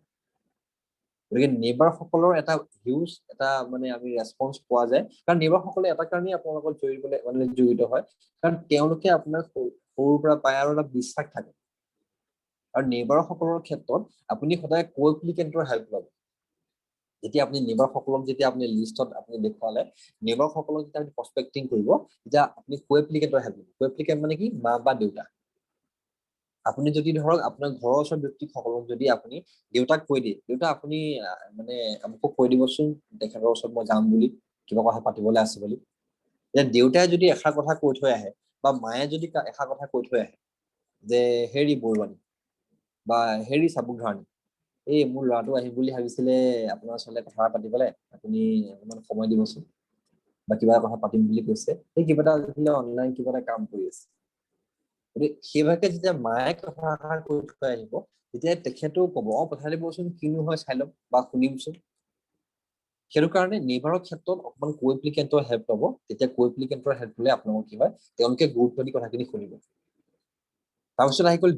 গতিকে নেইবাৰ সকলৰ এটা হিউজ এটা মানে আমি ৰেছপন্স পোৱা যায়। কাৰণ নেইবাৰ সকলে এটা কাৰণেই আপোনালোকৰ জড়িত হয়, কাৰণ তেওঁলোকে আপোনাক সৰুৰ পৰা পায় আৰু এটা বিশ্বাস থাকে। আৰু নেইবাৰ সকলৰ ক্ষেত্ৰত আপুনি সদায় কো-এপ্লিকেণ্টৰ হেল্প ল'ব। যেতিয়া আপুনি নেবাৰসকলক যেতিয়া আপুনি লিষ্টত আপুনি দেখুৱালে নেবাৰসকলক যেতিয়া আপুনি প্ৰস্পেক্টিং কৰিব তেতিয়া আপুনি কো এপ্লিকেণ্টৰ হেল্প ল'ব। কো এপ্লিকেণ্ট মানে কি মা বা দেউতা। আপুনি যদি ধৰক আপোনাৰ ঘৰৰ ওচৰৰ ব্যক্তিসকলক যদি আপুনি দেউতাক কৈ দিয়ে দেউতা আপুনি মানে আমাক কৈ দিবচোন তেখেতৰ ওচৰত মই যাম বুলি কিবা কথা পাতিবলৈ আছে বুলি, যে দেউতাই যদি এষাৰ কথা কৈ থৈ আহে বা মায়ে যদি এষাৰ কথা কৈ থৈ আহে যে হেৰি বৰুৱানী বা হেৰি চাবুকধৰাণী, এই মোৰ ল'ৰাটো আহিম বুলি ভাবিছিলে আপোনাৰ ওচৰলৈ কথা পাতিবলৈ, আপুনি অকণমান সময় দিবচোন বা কিবা কথা পাতিম বুলি কৈছে, সেই কিবা এটা অনলাইন কিবা এটা কাম কৰি আছে। গতিকে সেইভাগে যেতিয়া মায়ে কথা এষাৰ কৈ থৈ আহিব তেতিয়া তেখেতেও ক'ব পঠাই দিবচোন কিনো হয় চাই ল'ম বা শুনিমচোন। সেইটো কাৰণে নেবাৰৰ ক্ষেত্ৰত অকণমান কো এপ্লিকেণ্টৰ হেল্প ল'ব। তেতিয়া কো এপ্লিকেণ্টৰ হেল্প ল'লে আপোনালোকৰ কি হয় তেওঁলোকে গুৰুত্ব দি কথাখিনি শুনিব। তাৰপিছত আহি গ'ল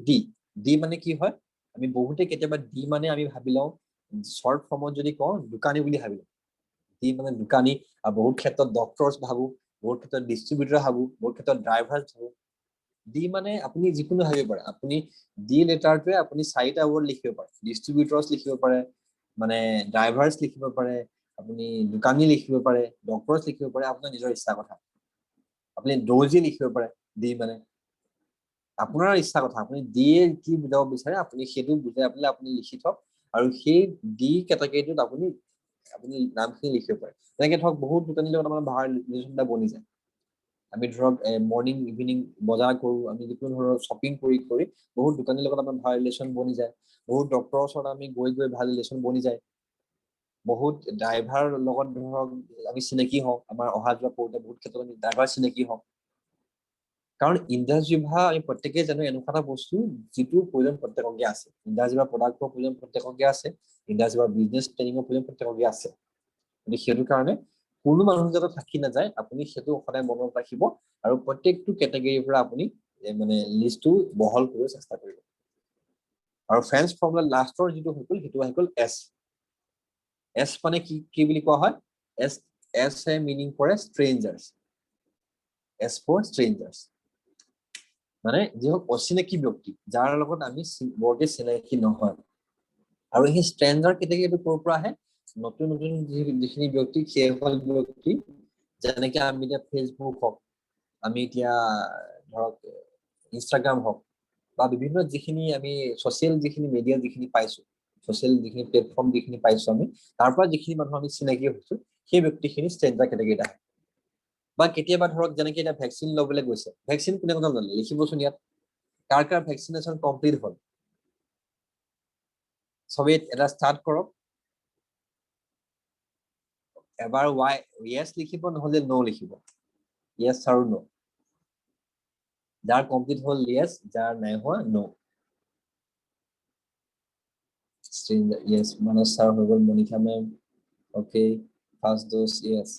ডি মানে কি হয় আমি বহুতে কেতিয়াবা ডি মানে আমি ভাবি লওঁ শ্বৰ্ট ফৰ্মত যদি কওঁ দোকানী বুলি ভাবি লওঁ। ডি মানে দোকানী, আৰু বহুত ক্ষেত্ৰত ডক্টৰছ ভাবো, বহুত ক্ষেত্ৰত ডিষ্ট্ৰিবিউটৰ ভাবো, বহুত ক্ষেত্ৰত ড্ৰাইভাৰ ভাবো। ডি মানে আপুনি যিকোনো ভাবিব পাৰে। আপুনি ডি লেটাৰটোৱে আপুনি 4টা ৱৰ্ড লিখিব পাৰে। ডিষ্ট্ৰিবিউটৰ্ছ লিখিব পাৰে, মানে ড্ৰাইভাৰ্ছ লিখিব পাৰে, আপুনি দোকানী লিখিব পাৰে, ডক্টৰছ লিখিব পাৰে, আপোনাৰ নিজৰ ইচ্ছা কথা। আপুনি দৰ্জী লিখিব পাৰে ডি মানে আপোনাৰ ইচ্ছা কথা। আপুনি ডিয়ে কি বুজাব বিচাৰে আপুনি সেইটো বুজাই পেলাই আপুনি লিখি থওক আৰু সেই ডি কেটেগৰীটোত আপুনি নামখিনি লিখিব পাৰে। তেনেকে ধৰক বহুত দোকানীৰ লগত আমাৰ ভাল ৰিলেশ্যন এটা বনি যায়। আমি ধৰক মৰ্ণিং ইভিনিং বজাৰ কৰোঁ, আমি যিকোনো ধৰণৰ শ্বপিং কৰি বহুত দোকানীৰ লগত আমাৰ ভাল ৰিলেশ্যন বনি যায়। বহুত ডক্টৰৰ ওচৰত আমি গৈ ভাল ৰিলেশ্যন বনি যায়। বহুত ড্ৰাইভাৰ লগত ধৰক আমি চিনাকি হওঁ, আমাৰ অহা যোৱা কৰোঁতে বহুত ক্ষেত্ৰত আমি ড্ৰাইভাৰ চিনাকি হওঁ। কাৰণ ইণ্ডাছজিভা আমি প্ৰত্যেকেই জানো এনেকুৱা এটা বস্তু যিটোৰ প্ৰয়োজন প্ৰত্যেককে আছে। ইণ্ডাছজিভা প্ৰডাক্টৰ প্ৰয়োজন প্ৰত্যেককে আছে, ইণ্ডাছজিভা বিজনেছ ট্ৰেইনিঙৰ প্ৰয়োজন প্ৰত্যেককে আছে। গতিকে সেইটো কাৰণে কোনো মানুহ যাতে থাকি নাযায় আপুনি সেইটো সদায় মনত ৰাখিব আৰু প্ৰত্যেকটো কেটেগৰীৰ পৰা আপুনি মানে লিষ্টটো বহল কৰিব চেষ্টা কৰিব। আৰু ফ্ৰেঞ্চ ফৰ্মুলা লাষ্টৰ যিটো হৈ গ'ল সেইটো আহি গ'ল এছ। এছ মানে কি বুলি কোৱা হয়? এছ মিনিং কৰে ষ্ট্ৰেঞ্জাৰ্ছ। এছ ফৰ ষ্ট্ৰেঞ্জাৰ্ছ মানে যিহওক অচিনাকি ব্যক্তি, যাৰ লগত আমি বৰকে চিনাকি নহয়। আৰু সেই ষ্ট্ৰেঞ্জাৰ কেটেগৰীটো ক'ৰ পৰা আহে? নতুন যিখিনি ব্যক্তি সেইসকল ব্যক্তি যেনেকে আমি এতিয়া ফেচবুক হওক, আমি এতিয়া ধৰক ইনষ্টাগ্ৰাম হওক বা বিভিন্ন যিখিনি আমি ছ'চিয়েল যিখিনি মিডিয়া যিখিনি পাইছো, ছ'চিয়েল যিখিনি প্লেটফৰ্ম যিখিনি পাইছো আমি তাৰ পৰা যিখিনি মানুহ আমি চিনাকি হৈছো সেই ব্যক্তিখিনি ষ্ট্ৰেঞ্জাৰ কেটেগৰীত আহে। বা কেতিয়াবা ধৰক যেনেকে এতিয়া ভেকচিন ল'বলৈ গৈছে, ভেকচিন কোনে কোনে ল'লে লিখিবচোন ইয়াত। কাৰ ভেকচিনেশ্যন কমপ্লিট হ'ল চবেই এটা ষ্টাৰ্ট কৰক। এবাৰ য়েছ লিখিব নহ'লে ন' লিখিব। য়েছ আৰু ন'। যাৰ কমপ্লিট হ'ল য়েছ, যাৰ নাই হোৱা ন'। য়েছ মানস ছাৰ হৈ গ'ল, Manisha ma'am okay, first dose yes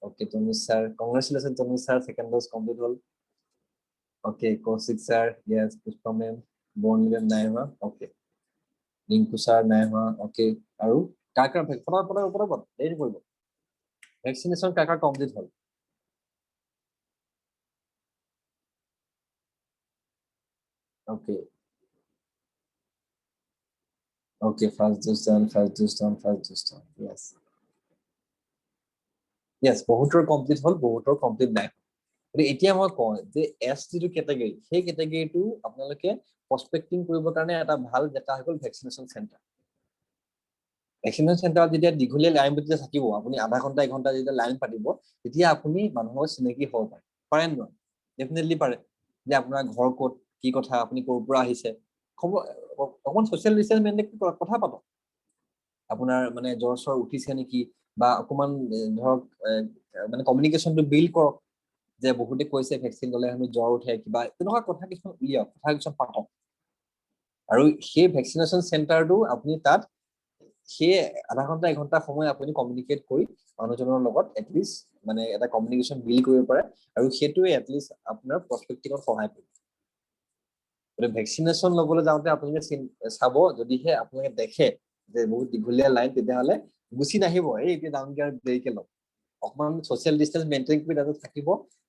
okay, Tanuj sir congratulation Tanuj sir, second dose complete হ'ল। Okay, Kaushik sir yes, Pushpa ma'am বৰ্ণ নাই হোৱা অ'কে, ৰিংকু ছাৰ নাই হোৱা অ'কে। আৰু কাৰ পটাপট দেৰি কৰিব ভেকচিনেশ্যন কাৰ কমপ্লিট হ'ল? অ'কে অ'কে, ফাৰ্ষ্ট ড'জ ডান, য়েছ য়েছ, বহুতৰ কমপ্লিট হ'ল, বহুতৰ কমপ্লিট নাই। গতিকে এতিয়া মই কওঁ যে এছ যিটো কেটেগৰী সেই কেটেগৰীটো আপোনালোকে প্ৰস্পেক্টিং কৰিবৰ কাৰণে এটা ভাল ডেটা হৈ গ'ল ভেকচিনেশ্যন চেণ্টাৰ। ভেকচিনেশ্যন চেণ্টাৰত যেতিয়া দীঘলীয়া লাইন যেতিয়া থাকিব, আপুনি আধা ঘণ্টা এঘণ্টা যেতিয়া লাইন পাতিব তেতিয়া আপুনি মানুহৰ চিনাকি হ'ব পাৰে নহয়? ডেফিনেটলি পাৰে। যে আপোনাৰ ঘৰ ক'ত, কি কথা, আপুনি ক'ৰ পৰা আহিছে, খবৰ অকণমান ছ'চিয়েল ডিষ্টেঞ্চ মেইনটেইন কৰি কথা পাতক। আপোনাৰ মানে জ্বৰ চৰ উঠিছে নেকি বা অকণমান ধৰক মানে কমিউনিকেশ্যনটো বিল্ড কৰক। যে বহুতে কৈছে ভেকচিন ল'লে হেনো জ্বৰ উঠে কিবা তেনেকুৱা কথা কিছুমান উলিয়াওক, কথা কিছুমান পাতক। আৰু সেই ভেকচিনেশ্যন চেণ্টাৰটো আপুনি তাত সেই আধা ঘণ্টা এঘণ্টা সময় আপুনি কমিউনিকেট কৰি মানুহজনৰ লগত এটলিষ্ট মানে এটা কমিউনিকেশ্যন বিল্ড কৰিব পাৰে আৰু সেইটোৱে এটলিষ্ট আপোনাৰ প্ৰস্পেক্টিঙত সহায় কৰিব। গতিকে ভেকচিনেশ্যন ল'বলৈ যাওঁতে আপোনালোকে চাব, যদিহে আপোনালোকে দেখে যে বহুত দীঘলীয়া লাইন তেতিয়াহ'লে গুচি নাহিব, এই এতিয়া ডাঙৰকে আৰু দেৰিকে লওক। অকণমান ছ'চিয়েল ডিষ্টেঞ্চ মেইনটেইন কৰি তাতে থাকিব,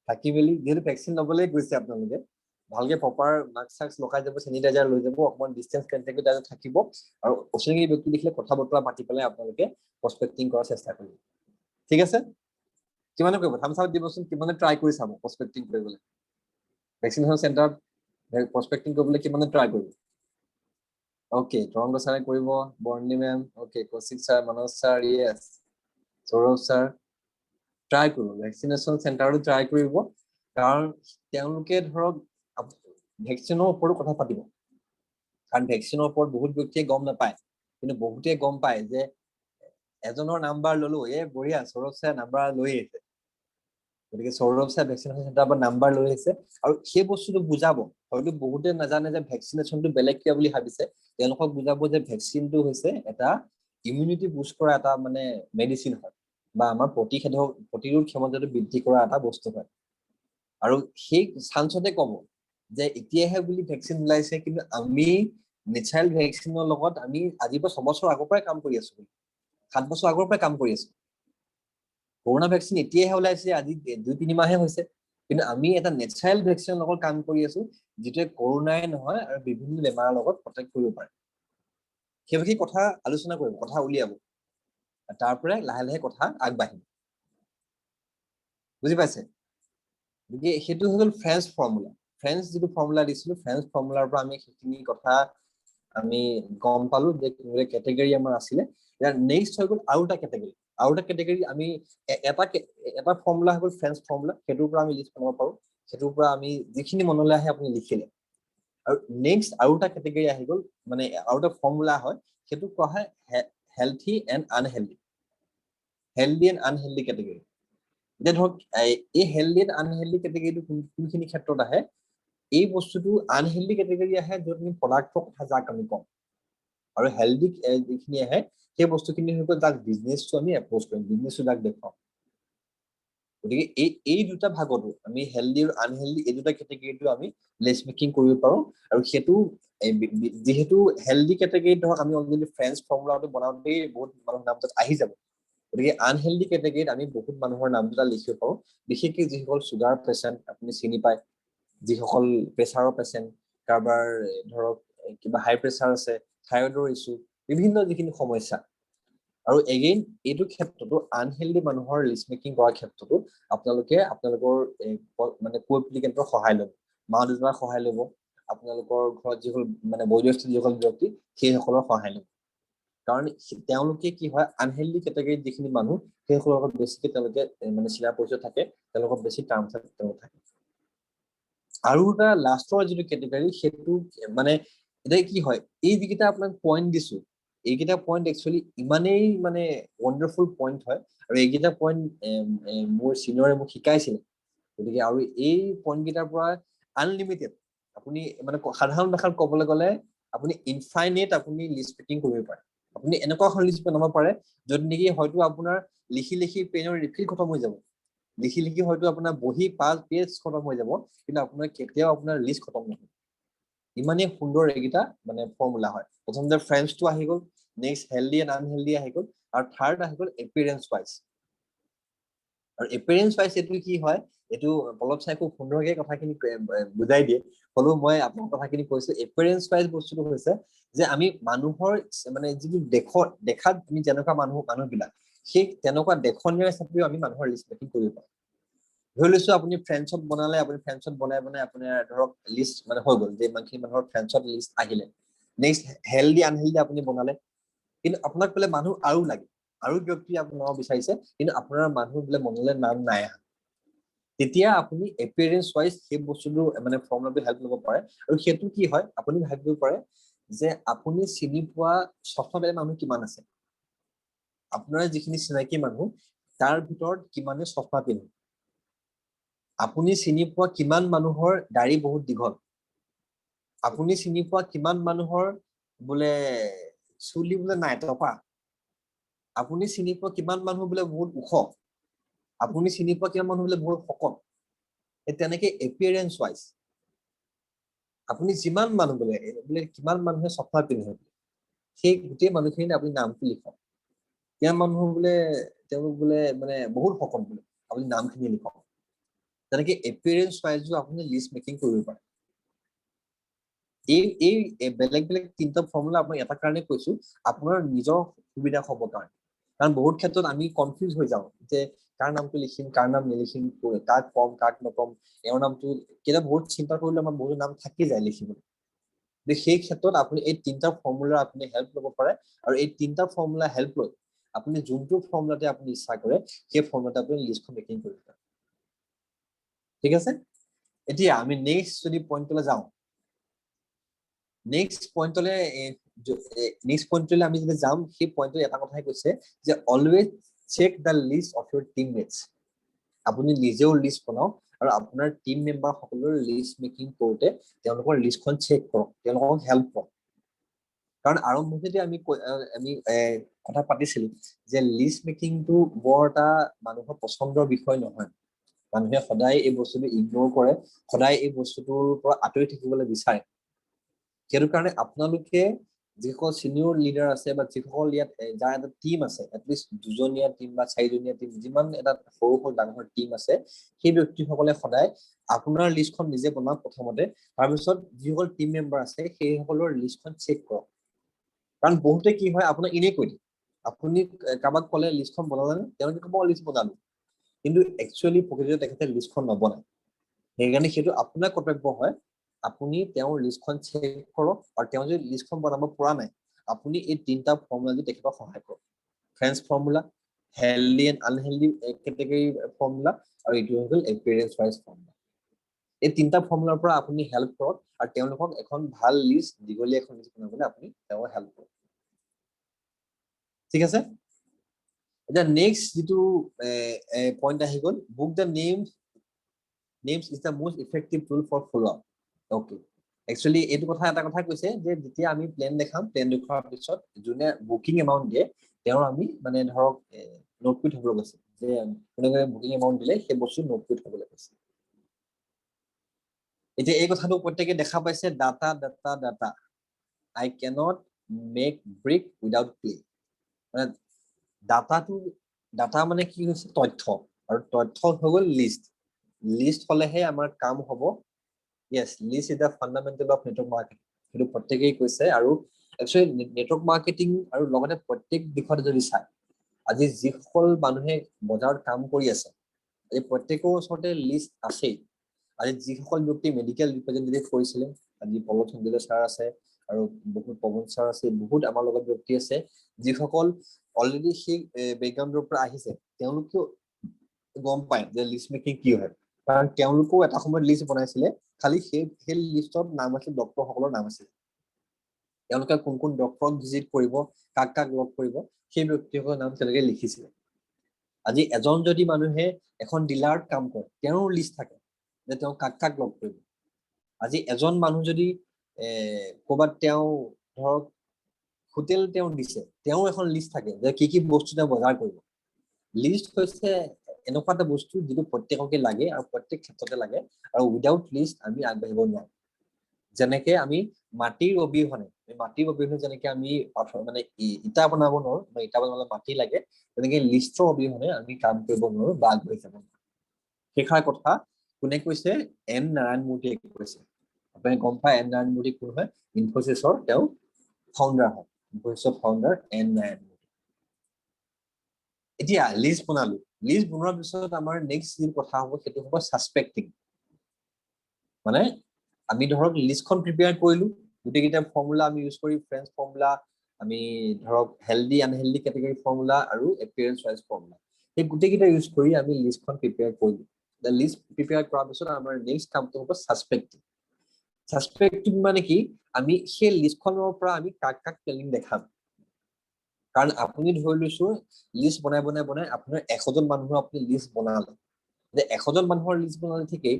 থাকি মেলি যিহেতু ভেকচিন ল'বলৈ গৈছে আপোনালোকে ভালকে প্ৰপাৰ মাস্ক চাস্ক লগাই যাব, চেনিটাইজাৰ লৈ যাব, অকমান ডিষ্টেন্স মেইনটেইন থাকিব, আৰু অচিনাকি ব্যক্তি দেখিলে কথা বতৰা পাতি পেলাই আপোনালোকে প্ৰস্পেক্টিং কৰাৰ চেষ্টা কৰিব। ঠিক আছে, কিমানে কৰিব থাম্বছ আপ দিবচোন, কিমানে ট্ৰাই কৰি চাব প্ৰস্পেক্টিং কৰিবলৈ, ভেকচিনেশ্যন চেণ্টাৰত প্ৰস্পেক্টিং কৰিবলৈ কিমানে ট্ৰাই কৰিব। অ'কে, তৰংগ ছাৰে কৰিব, Borni ma'am, okay, Kaushik sir, Manoj sir, yes, Saurav sir, try কৰিব, ভেকচিনেশ্যন চেণ্টাৰতো ট্ৰাই কৰিব, কাৰণ তেওঁলোকে ধৰক ভেকচিনৰ ওপৰত কথা পাতিব, কাৰণ ভেকচিনৰ ওপৰত বহুত ব্যক্তিয়ে গম নাপায়, কিন্তু বহুতে গম পায় যে এজনৰ নাম্বাৰ ললো, বঢ়িয়া সৌৰভ ছাৰ নাম্বাৰ লৈ আহিছে, গতিকে সৌৰভ ছাৰ ভেকচিনেশ্যন চেণ্টাৰৰ পৰা নাম্বাৰ লৈ আহিছে, আৰু সেই বস্তুটো বুজাব। হয়তো বহুতে নাজানে যে ভেকচিনেশ্যনটো বেলেগ কিয় বুলি ভাবিছে, তেওঁলোকক বুজাব যে ভেকচিনটো হৈছে এটা ইমিউনিটি বুষ্ট কৰা এটা মানে মেডিচিন হয়, বা আমাৰ প্ৰতিৰোধ ক্ষমতাটো বৃদ্ধি কৰা এটা বস্তু হয়। আৰু সেই চান্সতে ক'ব যে এতিয়াহে বুলি ভেকচিন ওলাইছে, কিন্তু আমি নেচাৰেল ভেকচিনৰ লগত আমি আজিৰ পৰা 6 বছৰ আগৰ পৰাই কাম কৰি আছো, 7 বছৰ আগৰ পৰাই কাম কৰি আছো। কৰোনা ভেকচিন এতিয়াহে ওলাইছে, আজি 2-3 মাহে হৈছে, কিন্তু আমি এটা নেচাৰেল ভেকচিনৰ লগত কাম কৰি আছো, যিটোৱে কৰোনাই নহয় আৰু বিভিন্ন বেমাৰৰ লগত প্ৰটেক্ট কৰিব পাৰে। সেই কথা আলোচনা কৰিব, কথা উলিয়াব, তাৰ পৰাই লাহে লাহে কথা আগবাঢ়িব। বুজি পাইছে? গতিকে সেইটো হৈ গ'ল ফ্ৰেঞ্চ ফৰ্মুলা। ফ্ৰেঞ্চ যিটো ফৰ্মুলা দিছিলো, ফ্ৰেঞ্চ ফৰ্মুলাৰ পৰা আমি সেইখিনি কথা আমি গম পালো যে কেটেগৰী আমাৰ আছিলে। ইয়াৰ নেক্সট হৈ গ'ল আৰু এটা কেটেগৰী। আৰু এটা কেটেগৰী আমি এটা ফৰ্মুলা হৈ গ'ল ফ্ৰেঞ্চ ফৰ্মুলা, সেইটোৰ পৰা আমি লিষ্ট বনাব পাৰো, সেইটোৰ পৰা আমি যিখিনি মনলৈ আহে আপুনি লিখিলে। আৰু নেক্সট আৰু এটা কেটেগৰী আহি গ'ল, মানে আৰু এটা ফৰ্মুলা হয়, সেইটো কোৱা হয় healthy and unhealthy. Healthy and unhealthy category. এতিয়া ধৰক এই হেলথি এণ্ড আনহেলথি কেটেগৰীটো কোনখিনি ক্ষেত্ৰত আহে, এই বস্তুটো আনহেলথি কেটেগৰী আহে য'ত আমি প্ৰডাক্টৰ কথা যাক আমি কওঁ, আৰু হেলথি যিখিনি আহে সেই বস্তুখিনি হৈ গ'ল যাক বিজনেছটো আমি এপ্ৰ'চ কৰিম, বিজনেছটো যাক দেখুৱাম। গতিকে এই দুটা ভাগতো আমি হেলথি আৰু আনহেলথি এই দুটা কেটেগৰীটো আমি লিষ্ট মেকিং কৰিব পাৰো। আৰু সেইটো যিহেতু হেলথি কেটেগৰীত ধৰক আমি অলৰেডি ফ্ৰেঞ্চ ফৰ্মুলাটো বনাওঁতেই বহুত মানুহৰ নাম তাত আহি যাব, গতিকে আনহেলথি কেটেগৰীত আমি বহুত মানুহৰ নাম দুটা লিখিব পাৰো, বিশেষকৈ যিসকল চুগাৰ পেচেণ্ট আপুনি চিনি পায়, যিসকল প্ৰেচাৰৰ পেচেণ্ট, কাৰোবাৰ ধৰক কিবা হাই প্ৰেচাৰ আছে, থাইৰয়ডৰ ইছ্যু, বিভিন্ন যিখিনি সমস্যা। আৰু এগেইন এইটো ক্ষেত্ৰতো আনহেলথি মানুহৰ লিষ্ট মেকিং কৰাৰ ক্ষেত্ৰতো আপোনালোকৰ মানে কো এপ্লিকেণ্টৰ সহায় ল'ব, মা দেউতাৰ সহায় ল'ব, আপোনালোকৰ ঘৰত যিসকল মানে বয়োজ্যেষ্ঠ যিসকল ব্যক্তি সেইসকলৰ সহায় ল'ব। কাৰণ তেওঁলোকে কি হয়, আনহেলথি কেটেগৰীত যিখিনি মানুহ সেইসকলৰ লগত বেছিকে তেওঁলোকে মানে চিনা পৰিচয় থাকে, তেওঁলোকৰ বেছি টাৰ্মছ থাকে। আৰু এটা লাষ্টৰ যিটো কেটেগৰী, সেইটো মানে এতিয়া কি হয়, এই যিকেইটা আপোনাক পইণ্ট দিছো, এইকেইটা পইণ্ট একচুৱেলি ইমানেই মানে ৱণ্ডাৰফুল পইণ্ট হয়, আৰু এইকেইটা পইণ্ট মোৰ চিনিয়ৰে মোক শিকাইছিলে, গতিকে আৰু এই পইণ্ট কেইটাৰ পৰা আনলিমিটেড আপুনি মানে সাধাৰণ ভাষাত ক'বলৈ গ'লে আপুনি ইনফাইনেট আপুনি লিষ্ট মেকিং কৰিব পাৰে। আপুনি এনেকুৱা এখন লিষ্ট বনাব পাৰে য'ত নেকি হয়তো আপোনাৰ লিখি লিখি পেনৰ ৰিফিল খতম হৈ যাব, লিখি লিখি হয়তো আপোনাৰ বহি 5 পেজ খতম হৈ যাব, কিন্তু আপোনাৰ কেতিয়াও আপোনাৰ লিষ্ট খতম নহয়। ইমানেই সুন্দৰ এইকেইটা মানে ফৰ্মুলা হয়। প্ৰথমতে ফ্ৰেঞ্চটো আহি গ'ল, নেক্সট হেলথি এণ্ড আনহেলথি আহি গ'ল, আৰু থাৰ্ড আহি গ'ল এপিয়াৰেঞ্চ ৱাইজ। আৰু এপিয়াৰেঞ্চ ৱাইজ এইটো কি হয়, এইটো পলৱ চাই খুব সুন্দৰকৈ কথাখিনি বুজাই দিয়ে, হ'লেও মই আপোনাৰ কথাখিনি কৈছো। এপিয়াৰেঞ্চ ৱাইজ বস্তুটো হৈছে যে আমি মানুহৰ মানে যিটো দেখাত আমি যেনেকুৱা মানুহবিলাক, সেই তেনেকুৱা দেখনীয় হিচাপেও আমি মানুহৰ লিষ্ট মেকিং কৰিব পাৰোঁ। ধৰি লৈছো আপুনি ফ্ৰেঞ্চত বনালে, আপুনি ফ্ৰেঞ্চত বনাই আপোনাৰ ধৰক লিষ্ট মানে হৈ গ'ল যে ইমানখিনি মানুহৰ ফ্ৰেঞ্চত লিষ্ট আহিলে। নেক্সট হেলথি আনহেলথি আপুনি বনালে, কিন্তু আপোনাক বোলে মানুহ আৰু লাগে, আৰু ব্যক্তি আপোনাৰ বিচাৰিছে, কিন্তু আপোনাৰ মানুহ বোলে মনলৈ নাম নাই আহা, তেতিয়া আপুনি এপিয়াৰেঞ্চ ৱাইজ সেই বস্তুটো মানে ফৰ্মুলাটো হেল্প ল'ব পাৰে। আৰু সেইটো কি হয়, আপুনি ভাবিব পাৰে যে আপুনি চিনি পোৱা চশমা বেলেগ মানুহ কিমান আছে, আপোনাৰ যিখিনি চিনাকি মানুহ তাৰ ভিতৰত কিমানে চশমা পিন্ধে, আপুনি চিনি পোৱা কিমান মানুহৰ দাড়ি বহুত দীঘল, আপুনি চিনি পোৱা কিমান মানুহৰ বোলে চুলি বোলে নাই টপা, আপুনি চিনি পোৱা কিমান মানুহ বোলে বহুত ওখ, আপুনি চিনি পোৱা কিমান মানুহ বোলে বহুত শকত। তেনেকে এপিয়াৰেঞ্চ ৱাইজ আপুনি যিমান মানুহ বোলে কিমান মানুহে চশমা পিন্ধে, সেই গোটেই মানুহখিনিত আপুনি নামটো লিখক। কিমান মানুহ বোলে তেওঁলোক বোলে মানে বহুত শকত বোলে, আপুনি নামখিনি লিখক। তেনেকে এপিয়াৰেঞ্চ ৱাইজো আপুনি লিষ্ট মেকিং কৰিব পাৰে। এই বেলেগ বেলেগ তিনিটা ফৰ্মুলা আপোনাক এটা কাৰণে কৈছো আপোনাৰ নিজৰ সুবিধা হ'ব কাৰণে কাৰণ বহুত ক্ষেত্ৰত আমি কনফিউজ হৈ যাওঁ যে কাৰ নামটো লিখিম কাৰ নাম নিলিখিম কাক কম কাক নকম এওঁৰ নামটো কেতিয়া বহুত চিন্তা কৰিলে আমাৰ বহুত নাম থাকি যায় লিখিবলৈ সেই ক্ষেত্ৰত আপুনি এই তিনিটা ফৰ্মুলা আপুনি হেল্প ল'ব পাৰে আৰু এই তিনিটা ফৰ্মুলা হেল্প লৈ আপুনি যোনটো ফৰ্মুলাতে আপুনি ইচ্ছা কৰে সেই ফৰ্মুলাতে আপুনি লিষ্টখন মেকিং কৰিব পাৰে ঠিক আছে এতিয়া আমি নেক্সট যদি পইণ্টলৈ যাওঁ নেক্সট পইণ্টলৈ আমি যদি যাম সেই পইণ্টত এটা কথাই কৈছে যে always check the list of your teammates আপুনি নিজেও লিষ্ট বনাওক আৰু আপোনাৰ টিম মেম্বাৰ সকলৰ লিষ্ট মেকিং কৰোঁতে তেওঁলোকৰ লিষ্টখন চেক কৰক তেওঁলোকক হেল্প কৰক কাৰণ আৰম্ভণিতে আমি কথা পাতিছিলো যে লিষ্ট মেকিংটো বৰ এটা মানুহৰ পচন্দৰ বিষয় নহয় মানুহে সদায় এই বস্তুটো ইগনোৰ কৰে সদায় এই বস্তুটোৰ পৰা আঁতৰি থাকিবলৈ বিচাৰে সেইটো কাৰণে আপোনালোকে যিসকল চিনিয়ৰ লিডাৰ আছে বা যিসকল ইয়াত যাৰ এটা টিম আছে এটলিষ্ট দুজনীয়া টিম বা চাৰিজনীয়া টিম যিমান এটা সৰু সৰু ডাঙৰ টিম আছে সেই ব্যক্তিসকলে সদায় আপোনাৰ লিষ্টখন নিজে বনাওক প্ৰথমতে তাৰপিছত যিসকল টিম মেম্বাৰ আছে সেইসকলৰ লিষ্টখন চেক কৰক কাৰণ বহুতে কি হয় আপোনাক এনেই কৈ দিয়ে আপুনি কাৰোবাক ক'লে লিষ্টখন বনালে তেওঁলোকে ক'ব লিষ্ট বনালো কিন্তু একচুৱেলি প্ৰকৃততে তেখেতে লিষ্টখন নবনায় সেইকাৰণে সেইটো আপোনাৰ কৰ্তব্য হয় আপুনি তেওঁৰ লিষ্টখন চেক কৰক আৰু তেওঁ যদি লিষ্টখন বনাব পৰা নাই আপুনি এই তিনিটা ফৰ্মুলা দি তেখেতক সহায় কৰক friends formula healthy and unhealthy category formula আৰু এইটো হৈ গ'ল এপিয়াৰেন্স ৱাইজ ফৰ্মুলা এই তিনিটা ফৰ্মুলাৰ পৰা আপুনি হেল্প কৰক আৰু তেওঁলোকক এখন ভাল লিষ্ট দীঘলীয়া এখন লিষ্ট বনাবলৈ আপুনি তেওঁক হেল্প কৰক ঠিক আছে এতিয়া নেক্সট যিটো পইণ্ট আহি গ'ল book the names is the most effective tool for follow' up okay actually এইটো কথা এটা কথা কৈছে যে যেতিয়া আমি প্লেন দেখাম প্লেন দেখুৱাৰ পিছত যোনে বুকিং এমাউণ্ট দিয়ে তেওঁৰ আমি মানে ধৰক নোট কৰি থবলৈ কৈছে যে কোনে বুকিং এমাউণ্ট দিলে সেই বস্তু নোট কৰি থবলৈ কৈছে এতিয়া এই কথাটো প্ৰত্যেকে দেখা পাইছে data data data I can't make brick without clay মানে ডাটা মানে কি হৈছে তথ্য আৰু তথ্য হৈ গ'ল লিষ্ট হ'লেহে আমাৰ কাম হ'ব yes list is the fundamental of network marketing সেইটো প্ৰত্যেকেই কৈছে আৰু একচুৱেলি নেটৱৰ্ক মাৰ্কেটিং আৰু লগতে প্ৰত্যেক দিশত যদি চাই আজি যিসকল মানুহে বজাৰত কাম কৰি আছে এই প্ৰত্যেকৰ ওচৰতে লিষ্ট আছেই আজি যিসকল ব্যক্তি মেডিকেল ৰিপ্ৰেজেণ্টেটিভ কৰিছিলে আজি পৱন চন্দ্ৰ ছাৰ আছে আৰু বহুত পৱন ছাৰ আছে বহুত আমাৰ লগত ব্যক্তি আছে যিসকল অলৰেডি সেই বেকগ্ৰাউণ্ডৰ পৰা আহিছে তেওঁলোকেও গম পায় যে লিষ্ট মেকিং কি হয় কাৰণ তেওঁলোকেও এটা সময়ত লিষ্ট বনাইছিলে খালি সেই লিষ্টত নাম আছিল ডক্টৰসকলৰ নাম আছিল তেওঁলোকে কোন কোন ডক্টৰক ভিজিট কৰিব কাক কাক লগ কৰিব সেই ব্যক্তিসকলৰ নাম তেওঁলোকে লিখিছিলে আজি এজন যদি মানুহে এখন ডিলাৰত কাম কৰে তেওঁৰ লিষ্ট থাকে যে তেওঁ কাক কাক লগ কৰিব আজি এজন মানুহ যদি ক'ৰবাত তেওঁ ধৰক হোটেল তেওঁ দিছে তেওঁ এখন লিষ্ট থাকে যে কি বস্তু তেওঁ বজাৰ কৰিব লিষ্ট হৈছে এনেকুৱা এটা বস্তু যিটো প্ৰত্যেককে লাগে আৰু প্ৰত্যেক ক্ষেত্ৰতে লাগে আৰু উইদাউট লিষ্ট আমি আগবাঢ়িব নোৱাৰো যেনেকে আমি মাটিৰ অবিহনে যেনেকে আমি মানে ইটা বনাব নোৱাৰো বা ইটা বনাবলৈ মাটি লাগে তেনেকে লিষ্টৰ অবিহনে আমি কাম কৰিব নোৱাৰো বা আগবাঢ়ি যাব নোৱাৰো সেইষাৰ কথা কোনে কৈছে এন নাৰায়ণ মূৰ্তিয়ে কৈছে আপুনি গম পায় এন নাৰায়ণ মূৰ্তি কোন হয় ইনফোচিছৰ তেওঁ ফাউণ্ডাৰ হয় ইনফোচিছৰ ফাউণ্ডাৰ এন নাৰায়ণ মূৰ্তি এতিয়া লিষ্ট বনালো লিষ্ট বনোৱাৰ পিছত আমাৰ নেক্সট যি কথা হ'ব সেইটো হ'ব সাসপেক্টিং মানে আমি ধৰক লিষ্টখন প্ৰিপেয়াৰ কৰিলো গোটেইকেইটা ফৰ্মুলা আমি ইউজ কৰি ফ্ৰেন্স ফৰ্মুলা আমি ধৰক হেল্ডি আনহেল্ডি কেটেগৰী ফৰ্মুলা আৰু এপিয়াৰেন্স ৱাইজ ফৰ্মুলা এই গোটেইকেইটা ইউজ কৰি আমি লিষ্টখন প্ৰিপেয়াৰ কৰিলো লিষ্ট প্ৰিপেয়াৰ কৰাৰ পিছত আমাৰ নেক্সট কামটো হ'ব সাসপেক্টিং মানে কি আমি সেই লিষ্টখনৰ পৰা আমি কাক কাক প্লেনিং দেখাম কাৰণ আপুনি ধৰি লৈছো লিষ্ট বনাই আপোনাৰ 100জন মানুহৰ আপুনি লিষ্ট বনালে যে 100জন মানুহৰ লিষ্ট বনালে ঠিকেই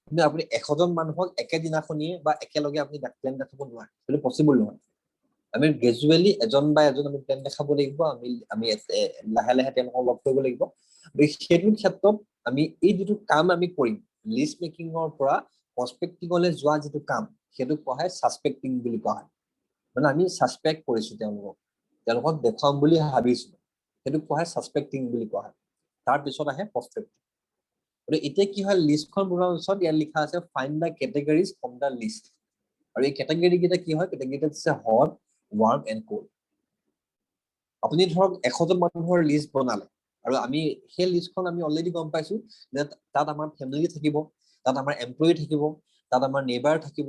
কিন্তু আপুনি 100জন মানুহক একেদিনাখনিয়ে বা একেলগে আপুনি প্লেন দেখাব নোৱাৰে সেইটো পচিবল নহয় আমি গ্ৰেজুৱেলি এজন আমি প্লেন দেখাব লাগিব আমি লাহে লাহে তেওঁলোকক লগ কৰিব লাগিব সেইটো ক্ষেত্ৰত আমি এই যিটো কাম আমি কৰিম লিষ্ট মেকিঙৰ পৰা প্ৰস্পেক্টিঙলৈ যোৱা যিটো কাম সেইটো কোৱা হয় সাসপেক্টিং বুলি কোৱা হয় মানে আমি সাসপেক্ট কৰিছো তেওঁলোকক দেখুৱাম বুলি ভাবিছো সেইটো কোৱা হয় সাসপেক্টিং বুলি কোৱা হয় তাৰপিছত আহে প্ৰস্পেক্টিং এতিয়া কি হয় লিষ্টখন বনোৱাৰ পিছত ইয়াত লিখা আছে find the categories from the least আৰু আৰু এই কেটেগৰী কেইটা কি হয়, কেটেগৰী কেইটা হৈছে হট, ৱাৰ্ম এণ্ড কোল্ড। আপুনি ধৰক 100জন মানুহৰ লিষ্ট বনালে আৰু আমি সেই লিষ্টখন আমি অলৰেডি গম পাইছো যে তাত আমাৰ ফেমিলি থাকিব, তাত আমাৰ এমপ্লয়ী থাকিব, তাত আমাৰ নেইবাৰ থাকিব,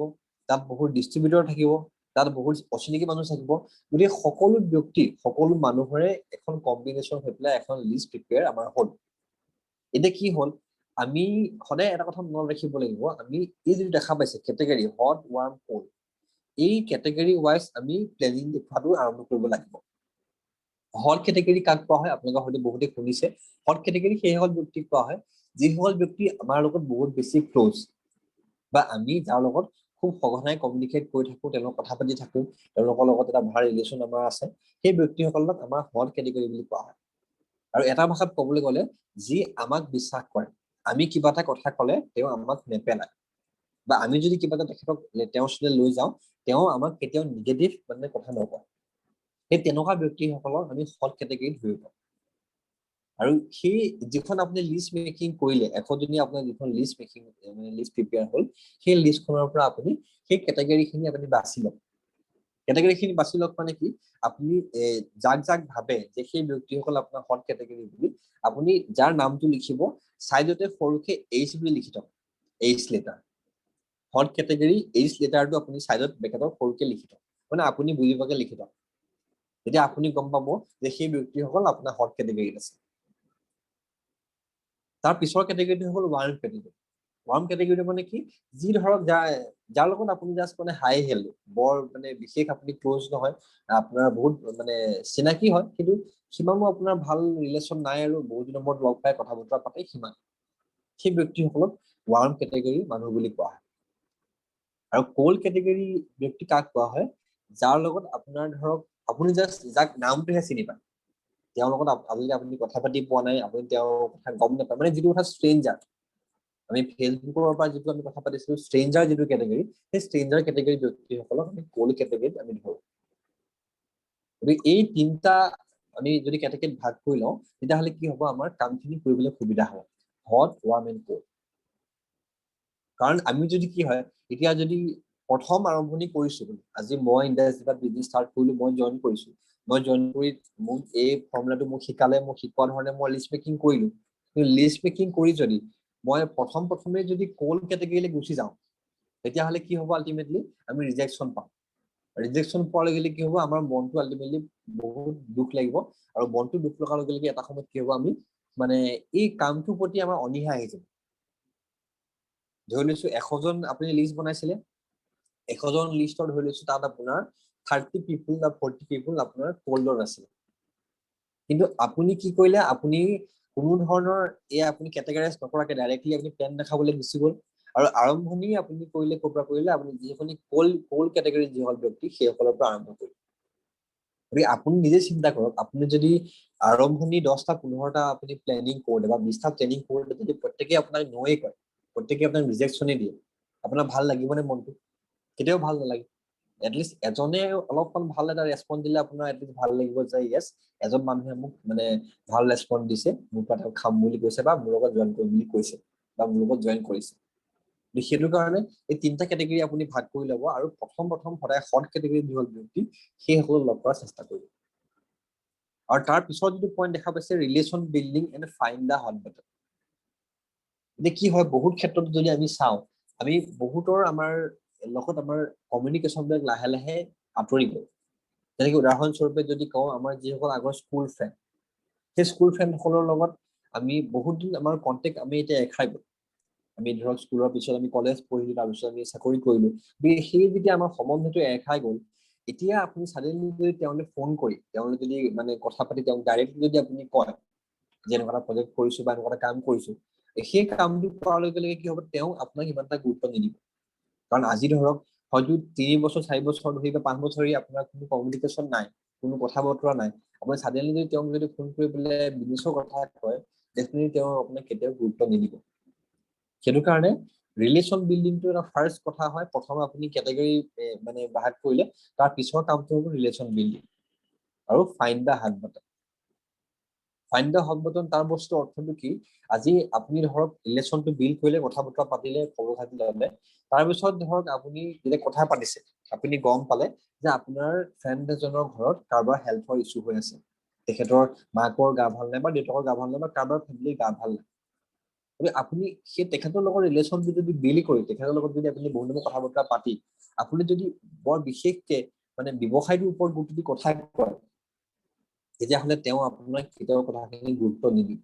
তাত বহুত ডিষ্ট্ৰিবিউটৰ থাকিব, তাত বহুত অচিনাকি মানুহ থাকিব। গতিকে সকলো ব্যক্তি, সকলো মানুহৰে এখন কম্বিনেশ্যন হৈ পেলাই এখন লিষ্ট প্ৰিপেয়াৰ আমাৰ হ'ল। এতিয়া কি হ'ল, আমি সদায় এটা কথা মনত ৰাখিব লাগিব, আমি এই যিটো দেখা পাইছে কেটেগৰী হট, ৱাৰ্ম, কোল্ড, এই কেটেগৰী ৱাইজ আমি প্লেনিং দেখুৱাটো আৰম্ভ কৰিব লাগিব। হট কেটেগৰী কাক কোৱা হয়, আপোনালোকে হয়তো বহুতে শুনিছে। হট কেটেগৰী সেইসকল ব্যক্তিক কোৱা হয় যিসকল ব্যক্তি আমাৰ লগত বহুত বেছি ক্ল'জ, বা আমি যাৰ লগত খুব সঘনাই কমিউনিকেট কৰি থাকো, তেওঁলোকক কথা পাতি থাকো, তেওঁলোকৰ লগত এটা ভাল ৰিলেশ্যন আমাৰ আছে, সেই ব্যক্তিসকলক আমাৰ হট কেটেগৰী বুলি কোৱা হয়। আৰু এটা ভাষাত ক'বলৈ গ'লে যি আমাক বিশ্বাস কৰে, আমি কিবা এটা কথা ক'লে তেওঁ আমাক নেপেলায়, বা আমি যদি কিবা এটা তেখেতক তেওঁৰ ওচৰলৈ লৈ যাওঁ, তেওঁ আমাক কেতিয়াও নিগেটিভ মানে কথা নকয়। সেই তেনেকুৱা ব্যক্তিসকলক আমি হট কেটেগৰীত ধৰিব পাৰোঁ। আৰু সেই যিখন আপুনি লিষ্ট মেকিং কৰিলে, 100জনীয়া আপোনাৰ যিখন লিষ্ট মেকিং লিষ্ট প্ৰিপেয়াৰ হ'ল, সেই লিষ্টখনৰ পৰা আপুনি সেই কেটেগৰীখিনি আপুনি বাছি লওক। কেটেগৰীখিনি বাছি লওক মানে কি, আপুনি যাক যাক ভাবে যে সেই ব্যক্তিসকল আপোনাৰ হট কেটেগৰী বুলি, আপুনি যাৰ নামটো লিখিব চাইডতে সৰুকে এইচ বুলি লিখি থওক, H letter. Hot category H লেটাৰটো আপুনি চাইডত বেকেটত সৰুকে লিখি থওক, মানে আপুনি বুজিবকে লিখি থওক। তেতিয়া আপুনি গম পাব যে সেই ব্যক্তিসকল আপোনাৰ হট কেটেগৰীত আছে। তাৰ পিছৰ কেটেগৰীটো হ'ল ৱাৰ্ম কেটেগৰী। ৱাৰ্ম কেটেগৰীটো মানে কি, যি ধৰক যাৰ লগত আপুনি জাষ্ট মানে হাই হেল্ল, বৰ মানে বিশেষ আপুনি ক্ল'জ নহয়, আপোনাৰ বহুত মানে চিনাকি হয়, কিন্তু সিমানো আপোনাৰ ভাল ৰিলেশ্যন নাই আৰু বহুত দিনৰ মূৰত লগ পাই কথা বতৰা পাতে, সিমান। সেই ব্যক্তিসকলক ৱাৰ্ম কেটেগৰী মানুহ বুলি কোৱা হয়। আৰু কোল্ড কেটেগৰী ব্যক্তি কাক কোৱা হয়, যাৰ লগত আপোনাৰ ধৰক আপুনি জাষ্ট যাক নামটোহে চিনি পায়, তেওঁৰ লগত আপুনি কথা পাতি পোৱা নাই, আপুনি তেওঁৰ কথা গম নাপায়, মানে যিটো কথা ষ্ট্ৰেঞ্জাৰ, আমি ফেচবুকৰ পৰা যিটো আমি কথা পাতিছিলো ষ্ট্ৰেঞ্জাৰ যিটো কেটেগৰী, সেই ষ্ট্ৰেঞ্জাৰ কেটেগৰী ব্যক্তিসকলক আমি কোল্ড কেটেগৰীত আমি ধৰো। গতিকে এই তিনিটা আমি যদি কেটেগৰীত ভাগ কৰি লওঁ, তেতিয়াহ'লে কি হ'ব, আমাৰ কামখিনি কৰিবলৈ সুবিধা হ'ব, হট, ৱাৰ্ম এণ্ড কোল্ড। কাৰণ আমি যদি কি হয়, এতিয়া যদি প্ৰথম আৰম্ভণি কৰিছো, আজি মই ইণ্ডাষ্ট্ৰীত বিজনেছ ষ্টাৰ্ট কৰিলো, মই জইন কৰিছো, মই জইন কৰি মোক এই ফৰ্মুলাটো মোক শিকালে, মোক শিকোৱা ধৰণে মই লিষ্ট মেকিং কৰিলো। কিন্তু লিষ্ট মেকিং কৰি যদি মই প্ৰথমে যদি কোল্ড কেটেগৰীলৈ গুচি যাওঁ, তেতিয়াহ'লে কি হ'ব, আল্টিমেটলি আমি ৰিজেকশ্যন পাম। ৰিজেকশ্যন পোৱাৰ লগে লগে কি হ'ব, আমাৰ মনটো আল্টিমেটলি বহুত দুখ লাগিব, আৰু মনটো দুখ লগাৰ লগে লগে এটা সময়ত কি হ'ব, আমি মানে এই কামটোৰ প্ৰতি আমাৰ অনীহা আহি যাব। ধৰি লৈছো 100জন আপুনি লিষ্ট বনাইছিলে, 100জন লিষ্টৰ ধৰি লৈছো তাত আপোনাৰ 30 পিপুল বা 40 পিপুল আপোনাৰ কোল্ডত আছিলে। কিন্তু আপুনি কি কৰিলে, আপুনি কোনো ধৰণৰ আপুনি কেটেগৰাইজ নকৰাকে ডাইৰেক্টলি আপুনি প্লেন দেখাবলৈ গুচি গ'ল, আৰু আৰম্ভণি আপুনি কৰিলে ক'ৰ পৰা কৰিলে, আপুনি যিখিনি কোল্ড কেটেগৰী যিসকল ব্যক্তি, সেইসকলৰ পৰা আৰম্ভ কৰিলে। গতিকে আপুনি নিজে চিন্তা কৰক, আপুনি যদি আৰম্ভণি 10টা 15টা আপুনি প্লেনিং কৰিলে, বা 20টা প্লেনিং কৰিলে, যদি প্ৰত্যেকেই আপোনাক নয়ে কয়, প্ৰত্যেকে আপোনাক ৰিজেকশ্যনে দিয়ে, আপোনাৰ ভাল লাগিবনে মনটো? কেতিয়াও ভাল নালাগে। এটলিষ্ট এজনে অলপমান ভাল এটা ৰেছপন্স দিলে আপোনাৰ এটলিষ্ট ভাল লাগিব যে য়েছ, এজন মানুহে মোক মানে ভাল ৰেছপন্স দিছে, মোৰ পৰা খাম বুলি কৈছে, বা মোৰ লগত জইন কৰিম বুলি কৈছে, বা মোৰ লগত জইন কৰিছে। সেইটো কাৰণে এই তিনিটা কেটেগৰী আপুনি ভাগ কৰি ল'ব, আৰু প্ৰথম সদায় হট কেটেগৰী যিসকল ব্যক্তি, সেইসকলক লগ কৰাৰ চেষ্টা কৰিব। আৰু তাৰ পিছত যিটো পইণ্ট দেখা পাইছে, relation building and find the hot button. এতিয়া কি হয়, বহুত ক্ষেত্ৰত যদি আমি চাওঁ, আমি বহুতৰ আমাৰ লগত আমাৰ কমিউনিকেশ্যনবিলাক লাহে লাহে আঁতৰি গ'ল। যেনেকৈ উদাহৰণস্বৰূপে যদি কওঁ, আমাৰ যিসকল আগৰ স্কুল ফ্ৰেণ্ড, সেই স্কুল ফ্ৰেণ্ডসকলৰ লগত আমি বহুত দিন আমাৰ কণ্টেক্ট আমি এতিয়া এৰাই গ'ল। আমি ধৰক স্কুলৰ পিছত আমি কলেজ পঢ়িলো, তাৰপিছত আমি চাকৰি কৰিলো, সেই যেতিয়া আমাৰ সম্বন্ধটো এৰাই গ'ল, এতিয়া আপুনি ছাডেনলি যদি তেওঁলৈ ফোন কৰি, তেওঁলৈ যদি মানে কথা পাতি তেওঁক ডাইৰেক্ট যদি আপুনি কয় যে এনেকুৱা এটা প্ৰজেক্ট কৰিছো বা এনেকুৱা এটা কাম কৰিছো, সেই কামটো কৰাৰ লগে লগে কি হ'ব, তেওঁ আপোনাক ইমান এটা গুৰুত্ব নিদিব। কাৰণ আজি ধৰক হয়তো 3 বছৰ 4 বছৰ ধৰি বা 5 বছৰ ধৰি আপোনাৰ কোনো কমিউনিকেশ্যন নাই, কোনো কথা বতৰা নাই, আপুনি ছাডেনলি যদি তেওঁক যদি ফোন কৰি পেলাই বিজনেছৰ কথা কয়, ডেফিনেটলি তেওঁ আপোনাক কেতিয়াও গুৰুত্ব নিদিব। সেইটো কাৰণে ৰিলেশ্যন বিল্ডিংটো এটা ফাৰ্ষ্ট কথা হয়। প্ৰথমে আপুনি কেটেগৰী মানে ভাগ কৰিলে, তাৰ পিছৰ কামটো হ'ব ৰিলেশ্যন বিল্ডিং আৰু find the hot button. Find the hot button তাৰ বস্তু অৰ্থটো কি আজি আপুনি ধৰক ৰিলেশ্যনটো বিল্ড কৰিলে কথা বতৰা পাতিলে খবৰ খাতি ল'লে তাৰপিছত ধৰক আপুনি যেতিয়া কথা পাতিছে আপুনি গম পালে যে আপোনাৰ ফ্ৰেণ্ড এজনৰ ঘৰত কাৰোবাৰ হেল্থৰ ইছ্যু হৈ আছে তেখেতৰ মাকৰ গা ভাল নাই বা দেউতাকৰ গা ভাল নাই বা কাৰোবাৰ ফেমিলিৰ গা ভাল নাই আপুনি সেই তেখেতৰ লগত ৰিলেশ্যনটো যদি বিল্ড কৰি তেখেতৰ লগত যদি আপুনি বহু দিনৰ কথা বতৰা পাতি আপুনি যদি বৰ বিশেষকে মানে ব্যৱসায়টোৰ ওপৰত গুৰুত্ব দি কথা কয় তেতিয়াহ'লে তেওঁ আপোনাক কেতিয়াও কথাখিনি গুৰুত্ব নিদিব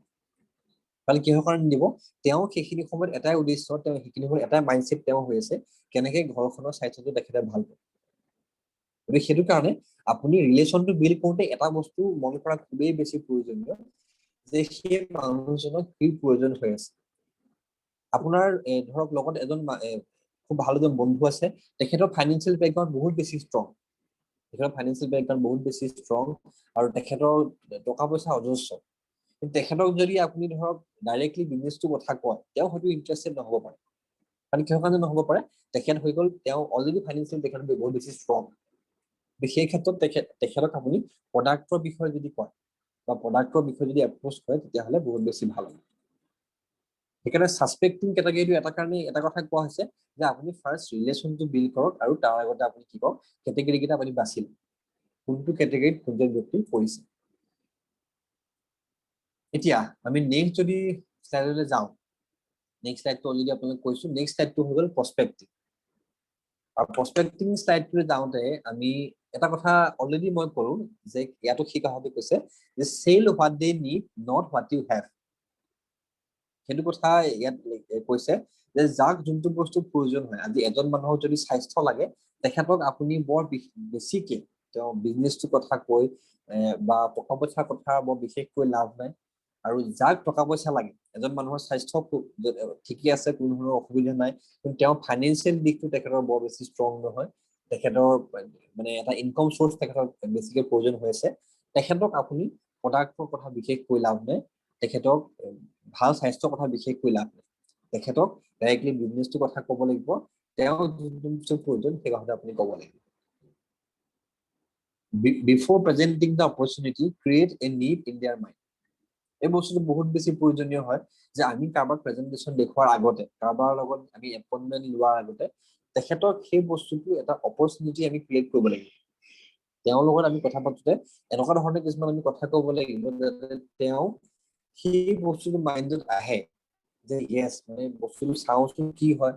কাৰণ কিহৰ কাৰণে নিদিব তেওঁ সেইখিনি সময়ত এটাই উদ্দেশ্য তেওঁ সেইখিনি সময়ত এটাই মাইণ্ডছেট তেওঁ হৈ আছে কেনেকে ঘৰখনৰ স্বাস্থ্যটো তেখেতে ভাল কৰে গতিকে সেইটো কাৰণে আপুনি ৰিলেশ্যনটো বিল্ড কৰোঁতে এটা বস্তু মন কৰা খুবেই বেছি প্ৰয়োজনীয় যে সেই মানুহজনক কি প্ৰয়োজন হৈ আছে আপোনাৰ ধৰক লগত এজন খুব ভাল এজন বন্ধু আছে তেখেতৰ ফাইনেন্সিয়েল বেকগ্ৰাউণ্ড বহুত বেছি ষ্ট্ৰং তেখেতৰ ফাইনেন্সিয়েল বেকগ্ৰাউণ্ড বহুত বেছি ষ্ট্ৰং আৰু তেখেতৰ টকা পইচা অজস্ৰ কিন্তু তেখেতক যদি আপুনি ধৰক ডাইৰেক্টলি বিজনেছটোৰ কথা কয় তেওঁ হয়তো ইণ্টাৰেষ্টেড নহ'ব পাৰে কাৰণ কিহৰ কাৰণে নহ'ব পাৰে তেখেত হৈ গ'ল তেওঁ অলৰেডি ফাইনেন্সিয়েল বেকগ্ৰাউণ্ড বহুত বেছি ষ্ট্ৰং সেই ক্ষেত্ৰত তেখেতক আপুনি প্ৰডাক্টৰ বিষয়ে যদি কয় বা প্ৰডাক্টৰ বিষয়ে যদি এপ্ৰ'চ কৰে তেতিয়াহ'লে বহুত বেছি ভাল হ'ব সেইকাৰণে ছাছপেক্টিং কেটেগৰীটো এটা কাৰণে এটা কথা কোৱা হৈছে যে আপুনি ফাৰ্ষ্ট ৰিলেশ্যনটো বিল্ড কৰক আৰু তাৰ আগতে আপুনি কি কৰক কেটেগৰীকেইটা আপুনি বাছি লওক কোনটো কেটেগৰীত কোনজন ব্যক্তি পৰিছে এতিয়া আমি নেক্সট যদি স্লাইডলৈ যাওঁ নেক্সট স্লাইডটো অলৰেডি আপোনালোক কৈছো নেক্সট স্লাইডটো হৈ গ'ল প্ৰস্পেক্টিং আৰু প্ৰস্পেক্টিং স্লাইডটোলৈ যাওঁতে আমি এটা কথা অলৰেডি মই কৰো যে ইয়াতো সেই কথাটো কৈছে যে sell what they need not what you have সেইটো কথা ইয়াত কৈছে যে যাক যোনটো বস্তু প্ৰয়োজন হয় আজি এজন মানুহক যদি স্বাস্থ্য লাগে তেখেতক আপুনি বৰ বেছিকে তেওঁ বিজনেছটোৰ কথা কৈ বা টকা পইচাৰ কথা বৰ বিশেষকৈ লাভ নাই আৰু যাক টকা পইচা লাগে এজন মানুহৰ স্বাস্থ্য ঠিকে আছে কোনো ধৰণৰ অসুবিধা নাই কিন্তু তেওঁ ফাইনেন্সিয়েল দিশটো তেখেতৰ বৰ বেছি ষ্ট্ৰং নহয় তেখেতৰ মানে এটা ইনকাম চ'ৰ্চ তেখেতৰ বেছিকে প্ৰয়োজন হৈ আছে তেখেতক আপুনি প্ৰডাক্টৰ কথা বিশেষকৈ লাভ নাই তেখেতক ভাল স্বাস্থ্যৰ কথা বিশেষকৈ লাভ নাই তেখেতক ডাইৰেক্টলি বিজনেছটোৰ কথা ক'ব লাগিব তেওঁ যোনটো প্ৰয়োজন সেই কথাটো আপুনি ক'ব লাগিব before presenting the opportunity create a need in their mind এই বস্তুটো বহুত বেছি প্ৰয়োজনীয় হয় যে আমি কাৰোবাক প্ৰেজেন্টেশ্যন দেখুৱাৰ আগতে কাৰোবাৰ লগত আমি এপইণ্টমেণ্ট লোৱাৰ আগতে তেখেতক সেই বস্তুটো এটা অপৰচুনিটি আমি ক্ৰিয়েট কৰিব লাগিব তেওঁৰ লগত আমি কথা পাতোতে এনেকুৱা ধৰণে কিছুমান আমি কথা ক'ব লাগিব যাতে তেওঁ সেই বস্তুটো মাইণ্ডত আহে যে ইয়েছ মানে বস্তুটো চাওঁচোন কি হয়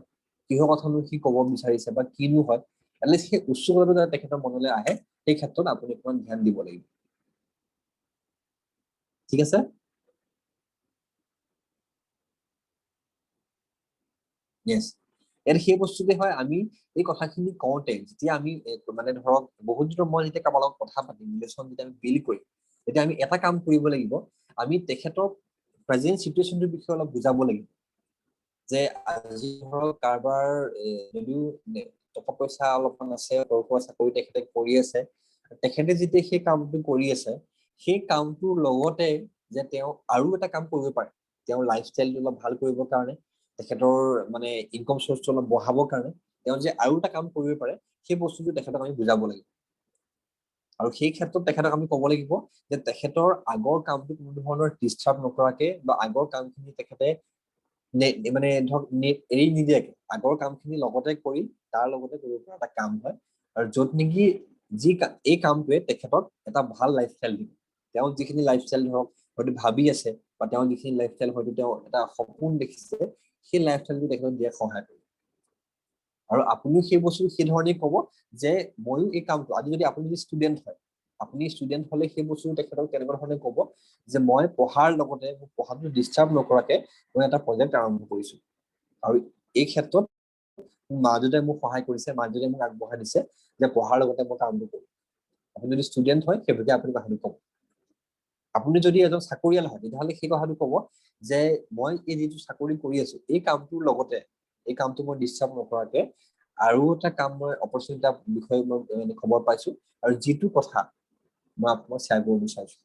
কিহৰ কথানো সি ক'ব বিচাৰিছে বা কিনো হয় এটলিষ্ট সেই উচ্চতাটো যাতে তেখেতৰ মনলৈ আহে সেই ক্ষেত্ৰত আপুনি অকণমান ধ্যান দিব লাগিব ঠিক আছে ইয়েছ ইয়াত সেই বস্তুতে হয় আমি এই কথাখিনি কওঁতে যেতিয়া আমি মানে ধৰক বহুত দিনৰ মই যেতিয়া কাৰোবাৰ লগত কথা পাতিম ৰিলেশ্যন যেতিয়া আমি বিল্ড কৰিম তেতিয়া আমি এটা কাম কৰিব লাগিব আমি তেখেতক প্ৰেজেণ্ট চিটুৱেশ্যনটোৰ বিষয়ে অলপ বুজাব লাগিব যে আজি ধৰক কাৰোবাৰ যদিও টকা পইচা অলপমান আছে সৰু সুৰা চাকৰি তেখেতে কৰি আছে তেখেতে যেতিয়া সেই কামটো কৰি আছে সেই কামটোৰ লগতে যে তেওঁ আৰু এটা কাম কৰিব পাৰে তেওঁৰ লাইফষ্টাইলটো অলপ ভাল কৰিবৰ কাৰণে তেখেতৰ মানে ইনকাম চ'ৰ্চটো অলপ বঢ়াবৰ কাৰণে তেওঁ যে আৰু এটা কাম কৰিব পাৰে সেই বস্তুটো তেখেতক আমি বুজাব লাগিব আৰু সেই ক্ষেত্ৰত তেখেতক আমি ক'ব লাগিব যে তেখেতৰ আগৰ কামটো কোনো ধৰণৰ ডিষ্টাৰ্ব নকৰাকে বা আগৰ কামখিনি তেখেতে মানে ধৰক এৰি নিদিয়াকে আগৰ কামখিনি লগতে কৰি তাৰ লগতে কৰিব পৰা এটা কাম হয় আৰু য'ত নেকি এই কামটোৱে তেখেতক এটা ভাল লাইফষ্টাইল দিব তেওঁ যিখিনি লাইফষ্টাইল ধৰক হয়তো ভাবি আছে বা তেওঁ যিখিনি লাইফষ্টাইল হয়তো তেওঁ এটা সপোন দেখিছে সেই লাইফষ্টাইলটো তেখেতক দিয়াত সহায় কৰিব আৰু আপুনি সেই বস্তু সেই ধৰণেই ক'ব যে ময়ো এই কামটো আজি যদি আপুনি যদি ষ্টুডেণ্ট হয় আপুনি ষ্টুডেণ্ট হ'লে সেই বস্তুটো তেখেতক তেনেকুৱা ধৰণে ক'ব যে মই পঢ়াৰ লগতে মোক পঢ়াটো ডিষ্টাৰ্ব নকৰাকে মই এটা প্ৰজেক্ট আৰম্ভ কৰিছো আৰু এই ক্ষেত্ৰত মা দেউতাই মোক সহায় কৰিছে মা দেউতাই মোক আগবঢ়াই দিছে যে পঢ়াৰ লগতে মই কামটো কৰিম আপুনি যদি ষ্টুডেণ্ট হয় সেইভাগে আপুনি কথাটো ক'ব আপুনি যদি এজন চাকৰিয়াল হয় তেতিয়াহ'লে সেই কথাটো ক'ব যে মই এই যিটো চাকৰি কৰি আছো এই কামটোৰ লগতে এই কামটো মই ডিষ্টাৰ্ব নকৰাকে আৰু এটা কাম মই অপৰচুনিটিৰ বিষয়ে মই খবৰ পাইছো আৰু যিটো কথা মই আপোনাক শ্বেয়াৰ কৰিব বিচাৰিছো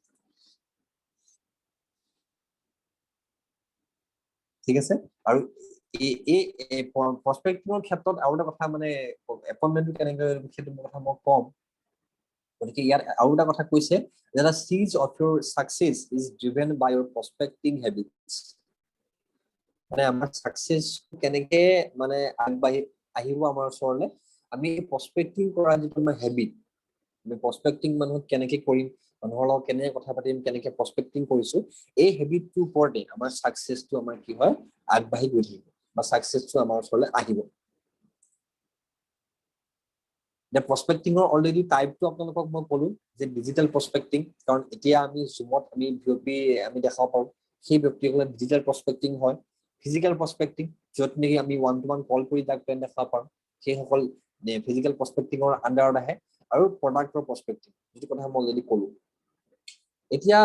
ঠিক আছে আৰু এই প্ৰস্পেক্টিঙৰ ক্ষেত্ৰত আৰু এটা কথা মানে এপইণ্টমেণ্টটো কেনেকৈ সেইটো কথা মই ক'ম গতিকে ইয়াত আৰু এটা কথা কৈছে যে the seeds of your success is driven by your prospecting habits। মানে আমাৰ সাকসেস কেনেকে মানে আগবাঢ়ি আহিব আমাৰ ওচৰলে, আমি প্ৰসপেক্টিং কৰা যিটো আমাৰ হেবিট, আমি প্ৰসপেক্টিং মানুহক কেনেকে কৰিম, মানুহৰ লগত কেনেকে কথা পাতিম, কেনেকে প্ৰসপেক্টিং কৰিছো, এই হেবিটটোৰ ওপৰতে আমাৰ সাকসেসটো আমাৰ কি হয় আগবাঢ়ি গৈ থাকিব বা সাকসেসটো আমাৰ ওচৰলে আহিব। যে প্ৰসপেক্টিংৰ অলৰেডি টাইপটো আপোনালোকক মই ক'লো যে ডিজিটেল প্ৰসপেক্টিং, কাৰণ এতিয়া আমি জুমত আমি ভিঅপি আমি দেখাব পাৰো, সেই ব্যক্তিসকলে ডিজিটেল প্ৰসপেক্টিং হয়। ফিজিকেল প্ৰসপেক্টিং, য'ত নেকি আমি ওৱান টু ওৱান কল কৰি তাক দেখাব পাৰো, সেইসকল ফিজিকেল প্ৰসপেক্টিংৰ আণ্ডাৰত আহে। আৰু প্ৰডাক্টৰ প্ৰসপেক্টিং, যিটো কথা মই অলৰেডি ক'লো। এতিয়া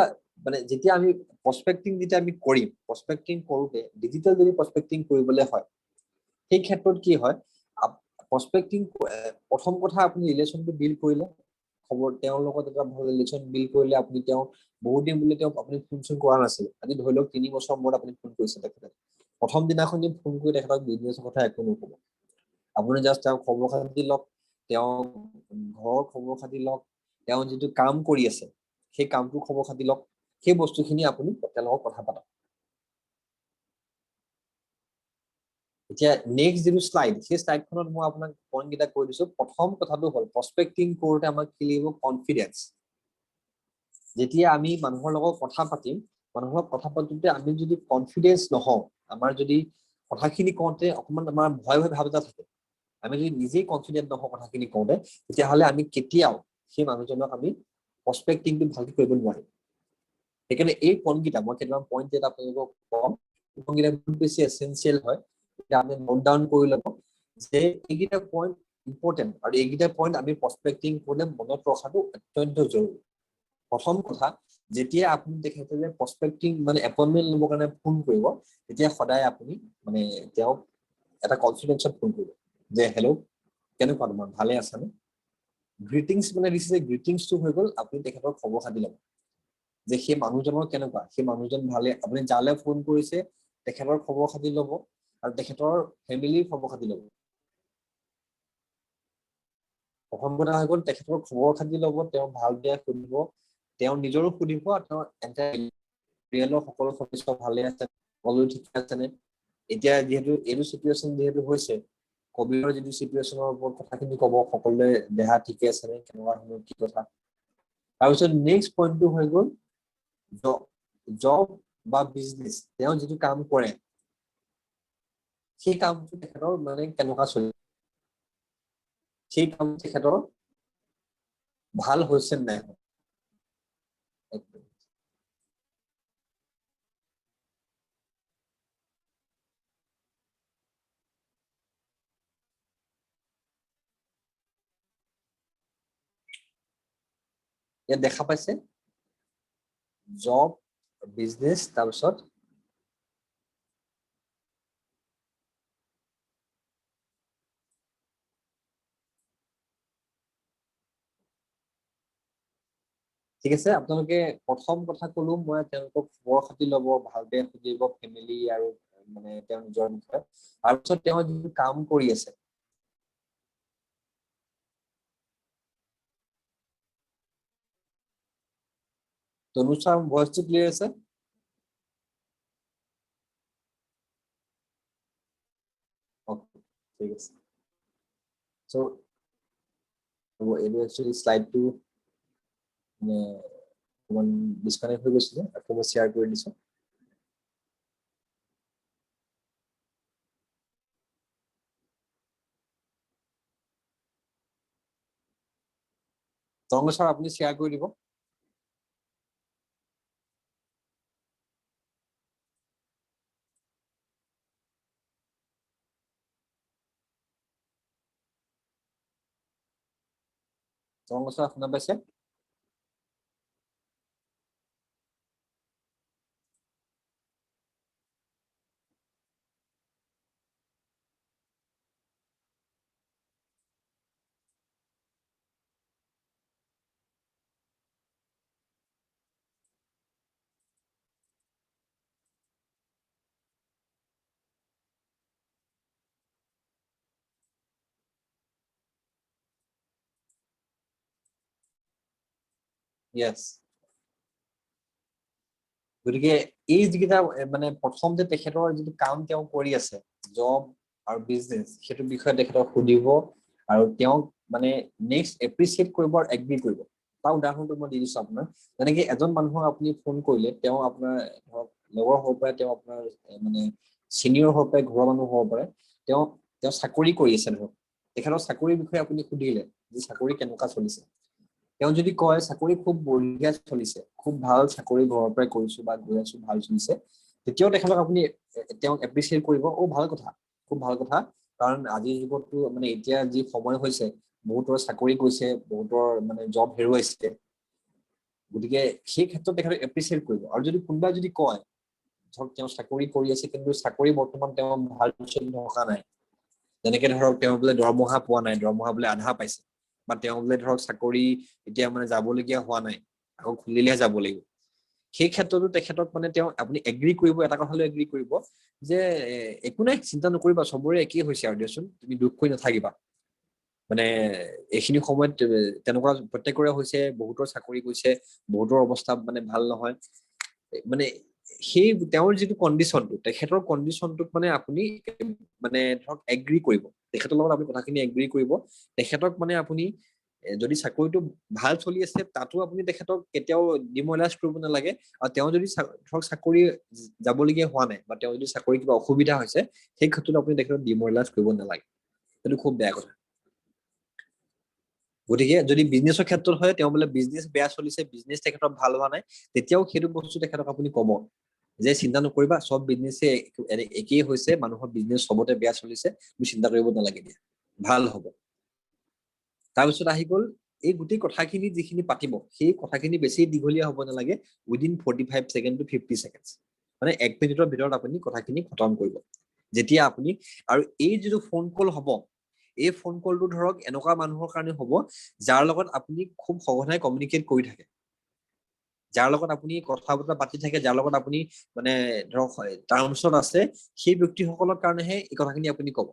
মানে যেতিয়া আমি প্ৰসপেক্টিং যেতিয়া আমি কৰিম, প্ৰসপেক্টিং কৰোতে ডিজিটেল যদি প্ৰসপেক্টিং কৰিবলৈ হয়, সেই ক্ষেত্ৰত কি হয়, প্ৰসপেক্টিং প্ৰথম কথা আপুনি ৰিলেশ্যনটো বিল্ড কৰিলে, খবৰ তেওঁৰ লগত এটা ভাল ৰিলেশ্যন বিল্ড কৰিলে, আপুনি তেওঁ বহুত দিন বুলি তেওঁক আপুনি ফোন চোন কৰা নাছিল, আজি ধৰি লওক 3 বছৰ মূৰত আপুনি ফোন কৰিছে তেখেতক, প্ৰথম দিনাখন যদি ফোন কৰি তেখেতক বিজনেছৰ কথা একো নক'ব, আপুনি জাষ্ট তেওঁৰ খবৰ খাতি লওক, তেওঁ ঘৰৰ খবৰ খাতি লওক, তেওঁ যিটো কাম কৰি আছে সেই কামটোৰ খবৰ খাতি লওক, সেই বস্তুখিনি আপুনি তেওঁৰ লগত কথা পাতক। এতিয়া নেক্সট যিটো শ্লাইড, সেই শ্লাইডখনত মই আপোনাক পইণ্ট কেইটা কৈ দিছো। প্ৰথম কথাটো হ'ল প্ৰসপেক্টিং কৰোঁতে আমাক কি লাগিব, কনফিডেন্স। যেতিয়া আমি মানুহৰ লগত কথা পাতিম, মানুহৰ লগত কথা পাতোতে আমি যদি কনফিডেন্স নহওঁ, আমাৰ যদি কথাখিনি কওঁতে অকণমান আমাৰ ভয় ভয় ভাৱ এটা থাকে, আমি যদি নিজেই কনফিডেন্ট নহওঁ কথাখিনি কওঁতে, তেতিয়াহ'লে আমি কেতিয়াও সেই মানুহজনক আমি প্ৰসপেক্টিংটো ভালকৈ কৰিব নোৱাৰিম। সেইকাৰণে এই পইণ্টকেইটা মই কেইটামান পইণ্ট এটা আপোনালোকক কম, পইণ্টকেইটা বহুত বেছি এচেঞ্চিয়েল হয়, আমি নোট ডাউন কৰি ল'ব যে এইকেইটা পইণ্ট ইম্পৰ্টেণ্ট, আৰু এইকেইটা পইণ্ট আমি প্ৰসপেক্টিং কৰিলে মনত ৰখাটো অত্যন্ত জৰুৰী। প্ৰথম কথা, যেতিয়া আপুনি তেখেতলে প্ৰসপেক্টিং মানে এপইণ্টমেণ্ট ল'বৰ কাৰণে ফোন কৰিব, তেতিয়া সদায় আপুনি মানে তেওঁক এটা কনফিডেন্সত ফোন কৰিব যে হেল্ল', কেনেকুৱা তোমাৰ, ভালে আছানে? গ্ৰিটিংছ মানে দিছে যে গ্ৰিটিংছটো হৈ গ'ল আপুনি তেখেতৰ খবৰ খাতি ল'ব, যে সেই মানুহজনৰ কেনেকুৱা, সেই মানুহজন ভালে, আপুনি যালৈ ফোন কৰিছে তেখেতৰ খবৰ খাতি ল'ব আৰু তেখেতৰ ফেমিলিৰ খবৰ খাতি ল'ব। প্ৰথম কথা হৈ গ'ল তেখেতৰ খবৰ খাতি ল'ব, তেওঁ ভাল বেয়া সুধিব, তেওঁ নিজৰো সুধিব, আৰু তেওঁৰ পৰিয়ালৰ সকলো সদস্য ভালে আছে, সকলো ঠিকে আছেনে। এতিয়া যিহেতু এইটো চিটুৱেশ্যন যিহেতু হৈছে, কভিডৰ যিটো চিটুৱেশ্যনৰ ওপৰত কথাখিনি ক'ব, সকলোৱে দেহা ঠিকে আছেনে, কেনেকুৱা ধৰণৰ কি কথা। তাৰপিছত নেক্সট পইণ্টটো হৈ গ'ল জব বা বিজনেছ, তেওঁ যিটো কাম কৰে সেই কামটো তেখেতৰ মানে কেনেকুৱা চলিছে, সেই কাম তেখেতৰ ভাল হৈছে নাই। ইয়াত দেখা পাইছে জব, বিজনেছ, তাৰপিছত ঠিক আছে। আপোনালোকে প্ৰথম কথা ক'লো মই, তেওঁলোকক খবৰ খাতি ল'ব, ভাল বেয়া সুধিব, ফেমিলি আৰু মানে তেওঁৰ নিজৰ বিষয়ে, তাৰপিছত তেওঁ যিটো কাম কৰি আছে, তনুষাৰ ভইচটো ক্লিয়াৰ আছে? ঠিক আছে। চ' এইটো একচুৱেলি শ্লাইডটো মানে অকণমান ডিছকানেক্ট হৈ গৈছিলে, আকৌ মই শ্বেয়াৰ কৰি দিছোঁ। তৰংগ ছাৰ আপুনি শ্বেয়াৰ কৰি দিব। তৰংগ ছাৰ শুনা পাইছে? ইয়েছ গতিকে এই যিকেইটা মানে প্ৰথম যে তেখেতৰ যিটো কাম তেওঁ কৰি আছে জব আৰু বিজনেছ সেইটো বিষয়ে তেখেতক সুধিব আৰু তেওঁক মানে নেক্সট এপ্ৰিচিয়েট কৰিব আৰু এগ্ৰি কৰিব তাৰ উদাহৰণটো মই দি দিছো আপোনাৰ যেনেকে এজন মানুহক আপুনি ফোন কৰিলে তেওঁ আপোনাৰ ধৰক লগৰ হ'ব পাৰে তেওঁ আপোনাৰ মানে চিনিয়ৰ হ'ব পাৰে ঘৰৰ মানুহ হ'ব পাৰে তেওঁ তেওঁ চাকৰি কৰি আছে ধৰক তেখেতৰ চাকৰিৰ বিষয়ে আপুনি সুধিলে যে চাকৰি কেনেকুৱা চলিছে তেওঁ যদি কয় চাকৰি খুব বঢ়িয়া চলিছে খুব ভাল চাকৰি ঘৰৰ পৰাই কৰিছো বা গৈ আছো ভাল চলিছে তেতিয়াও তেখেতক আপুনি তেওঁক এপ্ৰিচিয়েট কৰিব ভাল কথা খুব ভাল কথা কাৰণ আজিৰ যুগতটো মানে এতিয়া যি সময় হৈছে বহুতৰ চাকৰি গৈছে বহুতৰ মানে জব হেৰুৱাইছে গতিকে সেই ক্ষেত্ৰত তেখেতক এপ্ৰিচিয়েট কৰিব আৰু যদি কোনোবাই যদি কয় ধৰক তেওঁ চাকৰি কৰি আছে কিন্তু চাকৰি বৰ্তমান তেওঁ ভাল চলি থকা নাই যেনেকে ধৰক তেওঁ বোলে দৰমহা পোৱা নাই দৰমহা বোলে আধা পাইছে বা তেওঁ বোলে ধৰক চাকৰি এতিয়া মানে যাবলগীয়া হোৱা নাই আকৌ খুলিলেহে যাব লাগিব সেই ক্ষেত্ৰতো তেখেতক মানে তেওঁ আপুনি এগ্ৰি কৰিব এটা কথালৈ এগ্ৰি কৰিব যে একো নাই চিন্তা নকৰিবা চবৰে একেই হৈছে আৰু দিয়াচোন তুমি দুখ কৰি নাথাকিবা মানে এইখিনি সময়ত তেনেকুৱা প্ৰত্যেকৰে হৈছে বহুতৰ চাকৰি গৈছে বহুতৰ অৱস্থা মানে ভাল নহয় মানে সেই তেওঁৰ যিটো কণ্ডিশ্যনটো তেখেতৰ কণ্ডিশ্যনটোক মানে আপুনি মানে ধৰক এগ্ৰি কৰিব তেখেতৰ লগত আপুনি কথাখিনি এগ্ৰি কৰিব তেখেতক মানে আপুনি যদি চাকৰিটো ভাল চলি আছে তাতো আপুনি তেখেতক কেতিয়াও ডিমৰেলাইজ কৰিব নালাগে আৰু তেওঁ যদি ধৰক চাকৰি যাবলগীয়া হোৱা নাই বা তেওঁ যদি চাকৰি কিবা অসুবিধা হৈছে সেই ক্ষেত্ৰত আপুনি তেখেতক ডিমৰেলাইজ কৰিব নালাগে সেইটো খুব বেয়া কথা গতিকে যদি বিজনেছৰ ক্ষেত্ৰত হয় তেওঁ বোলে বিজনেছ বেয়া চলিছে বিজনেছ তেখেতৰ ভাল হোৱা নাই তেতিয়াও সেইটো বস্তু তেখেতক আপুনি ক'ব যে চিন্তা নকৰিবা চব বিজনেছে একেই হৈছে মানুহৰ বিজনেছ চবতে বেয়া চলিছে তুমি চিন্তা কৰিব নালাগে দিয়া ভাল হ'ব তাৰপিছত আহি গ'ল এই গোটেই কথাখিনি যিখিনি পাতিব সেই কথাখিনি বেছি দীঘলীয়া হ'ব নালাগে উইদিন 45 ছেকেণ্ড টু 50 ছেকেণ্ডছ মানে 1 মিনিটৰ ভিতৰত আপুনি কথাখিনি খতম কৰিব যেতিয়া আপুনি আৰু এই যিটো ফোন কল হ'ব এই ফোন কলটো ধৰক এনেকুৱা মানুহৰ কাৰণে হ'ব যাৰ লগত আপুনি খুব সঘনাই কমিউনিকেট কৰি থাকে যাৰ লগত আপুনি কথা বতৰা পাতি থাকে যাৰ লগত আপুনি মানে ধৰক টাৰ্মছত আছে সেই ব্যক্তিসকলৰ কাৰণেহে এই কথাখিনি আপুনি ক'ব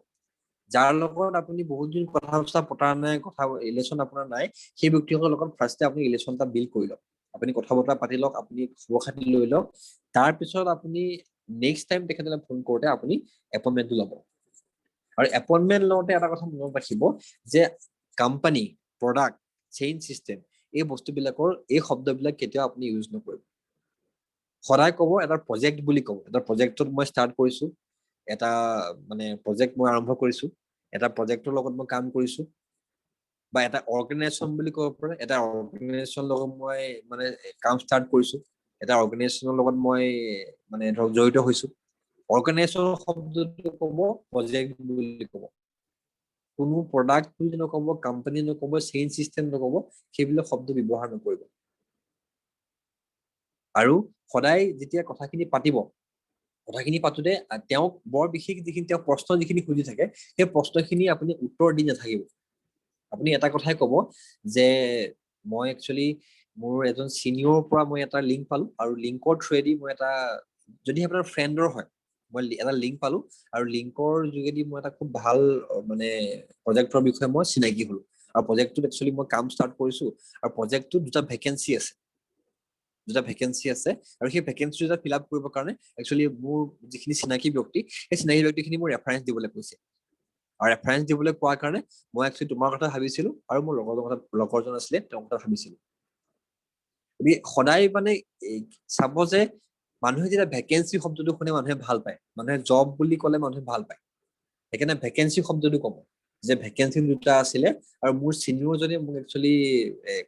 যাৰ লগত আপুনি বহুত দিন কথা পতা নাই কথা ৰিলেশ্যন আপোনাৰ নাই সেই ব্যক্তিসকলৰ লগত ফাৰ্ষ্টে আপুনি ৰিলেশ্যন এটা বিল্ড কৰি লওক আপুনি কথা বতৰা পাতি লওক আপুনি খবৰ খাতি লৈ লওক তাৰপিছত আপুনি নেক্সট টাইম তেখেতলৈ ফোন কৰোঁতে আপুনি এপইণ্টমেণ্টটো ল'ব আৰু এপইণ্টমেণ্ট লওঁতে এটা কথা মনত ৰাখিব যে কোম্পানী প্ৰডাক্ট চেইন চিষ্টেম এই বস্তুবিলাকৰ এই শব্দবিলাক কেতিয়াও আপুনি ইউজ নকৰিব সদায় ক'ব এটা প্ৰজেক্ট বুলি ক'ব এটা প্ৰজেক্টত মই ষ্টাৰ্ট কৰিছো এটা মানে প্ৰজেক্ট মই আৰম্ভ কৰিছো এটা প্ৰজেক্টৰ লগত মই কাম কৰিছো বা এটা অৰ্গেনাইজেশ্যন বুলি ক'ব পাৰে এটা অৰ্গেনাইজেশ্যনৰ লগত মই মানে কাম ষ্টাৰ্ট কৰিছো এটা অৰ্গেনাইজেশ্যনৰ লগত মই মানে ধৰক জড়িত হৈছো অৰ্গেনাইজেশ্যনৰ শব্দটো ক'ব প্ৰজেক্ট বুলি ক'ব কোনো প্ৰডাক্ট বুলি নক'ব কোম্পানী নক'ব চেইন চিষ্টেম নক'ব সেইবিলাক শব্দ ব্যৱহাৰ নকৰিব আৰু সদায় যেতিয়া কথাখিনি পাতিব কথাখিনি পাতোতে তেওঁক বৰ বিশেষ যিখিনি তেওঁ প্ৰশ্ন যিখিনি সুধি থাকে সেই প্ৰশ্নখিনি আপুনি উত্তৰ দি নাথাকিব আপুনি এটা কথাই ক'ব যে মই একচুৱেলি মোৰ এজন চিনিয়ৰৰ পৰা মই এটা লিংক পালো আৰু লিংকৰ থ্ৰুৱেদি মই এটা যদি আপোনাৰ ফ্ৰেণ্ডৰ হয় মই এটা লিংক পালো আৰু লিংকৰ যোগেদি মই এটা খুব ভাল মানে প্ৰজেক্টৰ বিষয়ে মই চিনাকি হলো আৰু প্ৰজেক্টটোত একচুৱেলি মই কাম ষ্টাৰ্ট কৰিছো আৰু প্ৰজেক্টটোত দুটা ভেকেঞ্চি আছে আৰু সেই ভেকেঞ্চি দুটা ফিল আপ কৰিবৰ কাৰণে একচুৱেলি মোৰ যিখিনি চিনাকি ব্যক্তি সেই চিনাকি ব্যক্তিখিনি মোৰ ৰেফাৰেঞ্চ দিবলৈ কৈছে আৰু ৰেফাৰেঞ্চ দিবলৈ কোৱাৰ কাৰণে মই একচুৱেলি তোমাৰ কথা ভাবিছিলো আৰু মোৰ লগৰজন আছিলে তেওঁৰ কথা ভাবিছিলো সদায় মানে চাব যে মানুহে যেতিয়া ভেকেঞ্চি শব্দটো শুনে মানুহে ভাল পায় মানুহে জব বুলি ক'লে মানুহে ভাল পায় সেইকাৰণে ভেকেঞ্চি শব্দটো ক'ব যে ভেকেঞ্চি দুটা আছিলে আৰু মোৰ চিনিয়ৰজনে মোক একচুৱেলি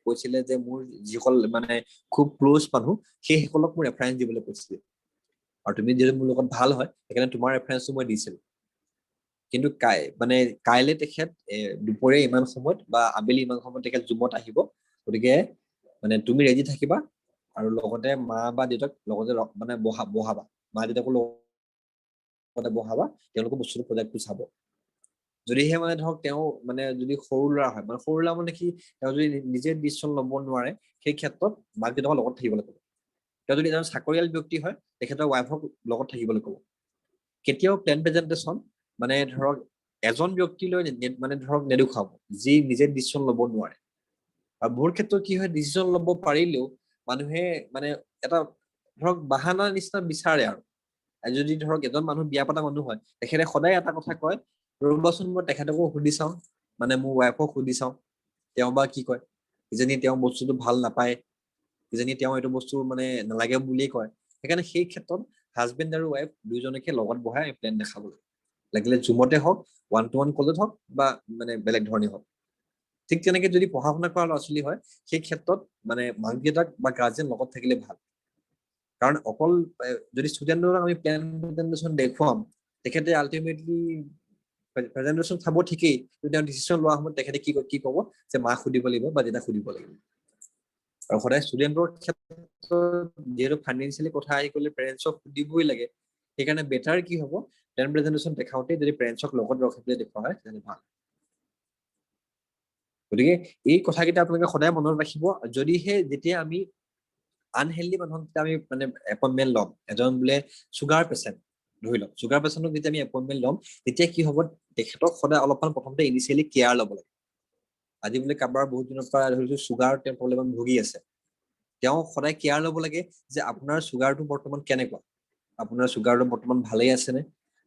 কৈছিলে যে মোৰ যিসকল মানে খুব ক্ল'জ মানুহ সেইসকলক মোৰ ৰেফাৰেঞ্চ দিবলৈ কৈছিলে আৰু তুমি যিহেতু মোৰ লগত ভাল হয় সেইকাৰণে তোমাৰ ৰেফাৰেঞ্চটো মই দিছিলো কিন্তু মানে কাইলৈ তেখেত দুপৰীয়া ইমান সময়ত বা আবেলি ইমান সময়ত তেখেত জুমত আহিব গতিকে মানে তুমি ৰেডি থাকিবা আৰু লগতে মা বা দেউতাক লগতে মানে বহাবা মা দেউতাকো লগতে বহাবা তেওঁলোকে বস্তুটো প্ৰজেক্টটো চাব যদিহে মানে ধৰক তেওঁ মানে যদি সৰু ল'ৰা হয় মানে সৰু ল'ৰা মানে কি তেওঁ যদি নিজে ডিচিশ্যন ল'ব নোৱাৰে সেই ক্ষেত্ৰত মাক দেউতাকৰ লগত থাকিবলৈ ক'ব তেওঁ যদি এজন চাকৰিয়াল ব্যক্তি হয় তেখেতৰ ৱাইফক লগত থাকিবলৈ ক'ব কেতিয়াও প্লেন প্ৰেজেণ্টেশ্যন মানে ধৰক এজন ব্যক্তিলৈ মানে ধৰক নেদেখুৱাব যি নিজে ডিচিশ্যন ল'ব নোৱাৰে আৰু বহুত ক্ষেত্ৰত কি হয় ডিচিশ্যন ল'ব পাৰিলেও মানুহে মানে এটা ধৰক বাহানা নিচিনা বিচাৰে আৰু যদি ধৰক এজন মানুহ বিয়া পতা মানুহ হয় তেখেতে সদায় এটা কথা কয় ৰ'বচোন মই তেখেতকো সুধি চাওঁ মানে মোৰ ৱাইফক সুধি চাওঁ তেওঁ বা কি কয় কিজানি তেওঁ বস্তুটো ভাল নাপায় কিজানি তেওঁ এইটো বস্তু মানে নালাগে বুলিয়ে কয় সেইকাৰণে সেই ক্ষেত্ৰত হাজবেণ্ড আৰু ৱাইফ দুইজনকে লগত বহাই প্লেন দেখাব লাগে লাগিলে জুমতে হওক 1-to-1 কলত হওক বা মানে বেলেগ ধৰণে হওক ঠিক তেনেকে যদি পঢ়া শুনা কৰা ল'ৰা ছোৱালী হয় সেই ক্ষেত্ৰত মানে মাক দেউতাক বা গাৰ্জেন লগত থাকিলে ভাল কাৰণ অকল যদি ষ্টুডেণ্টক আমি প্ৰেজেণ্টেশ্যন দেখুৱাম তেখেতে আল্টিমেটলি প্ৰেজেণ্টেশ্যন চাব ঠিকেই কিন্তু তেওঁ ডিচিশ্যন লোৱা সময়ত তেখেতে কি ক'ব যে মাক সুধিব লাগিব বা দেউতাক সুধিব লাগিব আৰু সদায় ষ্টুডেণ্টৰ ক্ষেত্ৰত যিহেতু ফাইনেন্সিয়েলি কথা আহি গ'লে পেৰেণ্টছক সুধিবই লাগে সেইকাৰণে বেটাৰ কি হ'ব প্ৰেজেণ্টেশ্যন দেখাওঁতে যদি পেৰেণ্টছক লগত ৰখাই পেলাই দেখুওৱা হয় তেনে ভাল গতিকে এই কথাকেইটা আপোনালোকে সদায় মনত ৰাখিব যদিহে যেতিয়া আমি আনহেল্ডি মানুহক যেতিয়া আমি মানে এপইণ্টমেণ্ট ল'ম এজন বোলে চুগাৰ পেচেণ্ট ধৰি লওক চুগাৰ পেচেণ্টক যেতিয়া আমি এপইণ্টমেণ্ট ল'ম তেতিয়া কি হ'ব তেখেতক সদায় অলপমান প্ৰথমতে ইনিচিয়েলি কেয়াৰ ল'ব লাগে আজি বোলে কাৰোবাৰ বহুত দিনৰ পৰা ধৰিছো চুগাৰ তেওঁ প্ৰব্লেমত ভুগি আছে তেওঁ সদায় কেয়াৰ ল'ব লাগে যে আপোনাৰ চুগাৰটো বৰ্তমান কেনেকুৱা আপোনাৰ চুগাৰটো বৰ্তমান ভালেই আছেনে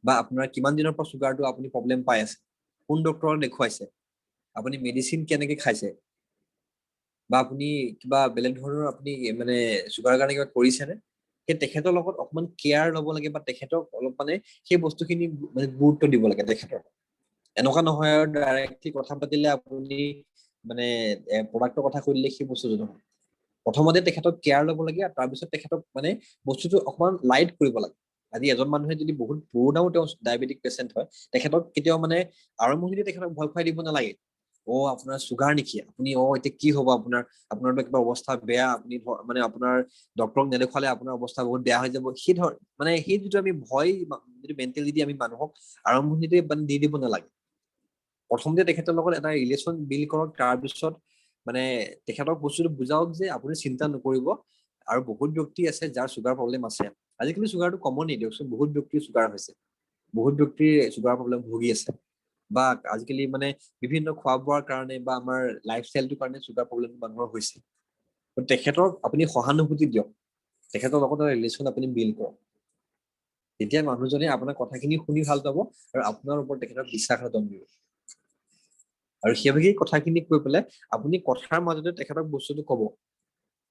বা আপোনাৰ কিমান দিনৰ পৰা চুগাৰটো আপুনি প্ৰব্লেম পাই আছে কোন ডক্টৰক দেখুৱাইছে আপুনি মেডিচিন কেনেকে খাইছে বা আপুনি কিবা বেলেগ ধৰণৰ আপুনি মানে চুগাৰৰ কাৰণে কিবা কৰিছেনে সেই তেখেতৰ লগত অকমান কেয়াৰ ল'ব লাগে বা তেখেতক অলপ মানে সেই বস্তুখিনি মানে গুৰুত্ব দিব লাগে তেখেতৰ এনেকুৱা নহয় আৰু ডাইৰেক্টলি কথা পাতিলে আপুনি মানে প্ৰডাক্টৰ কথা কৈ দিলে সেই বস্তুটো নহয় প্ৰথমতে তেখেতক কেয়াৰ ল'ব লাগে আৰু তাৰপিছত তেখেতক মানে বস্তুটো অকমান লাইট কৰিব লাগে আজি এজন মানুহে যদি বহুত পুৰণাও তেওঁ ডায়েবেটিক পেচেণ্ট হয় তেখেতক কেতিয়াও মানে আৰম্ভণিতে তেখেতক ভয় খুৱাই দিব নালাগে আপোনাৰ চুগাৰ নেকি আপুনি এতিয়া কি হ'ব আপোনাৰতো কিবা অৱস্থা বেয়া আপুনি মানে আপোনাৰ ডক্টৰক নেদেখুৱালে আপোনাৰ অৱস্থা বহুত বেয়া হৈ যাব সেই মানে সেই যিটো আমি ভয় যিটো মেণ্টেলিটি আমি মানুহক আৰম্ভণিতে মানে দি দিব নালাগে প্ৰথমতে তেখেতৰ লগত এটা ৰিলেশ্যন বিল্ড কৰক তাৰপিছত মানে তেখেতক বস্তুটো বুজাওক যে আপুনি চিন্তা নকৰিব আৰু বহুত ব্যক্তি আছে যাৰ চুগাৰ প্ৰব্লেম আছে আজিকালি চুগাৰটো কমনেই দিয়কচোন বহুত ব্যক্তিৰ চুগাৰ হৈছে বহুত ব্যক্তিৰ চুগাৰ প্ৰব্লেম ভুগি আছে বা আজিকালি মানে বিভিন্ন খোৱা বোৱাৰ কাৰণে বা আমাৰ লাইফষ্টাইলটোৰ কাৰণে চুগাৰ প্ৰব্লেম মানুহৰ হৈছে তেখেতক আপুনি সহানুভূতি দিয়ক তেখেতৰ লগত ৰিলেশ্যন আপুনি বিল্ড কৰক তেতিয়া মানুহজনে আপোনাৰ কথাখিনি শুনি ভাল পাব আৰু আপোনাৰ ওপৰত তেখেতক বিশ্বাস জন্মিব আৰু সেইভাগেই কথাখিনি কৈ পেলাই আপুনি কথাৰ মাজতে তেখেতক বস্তুটো ক'ব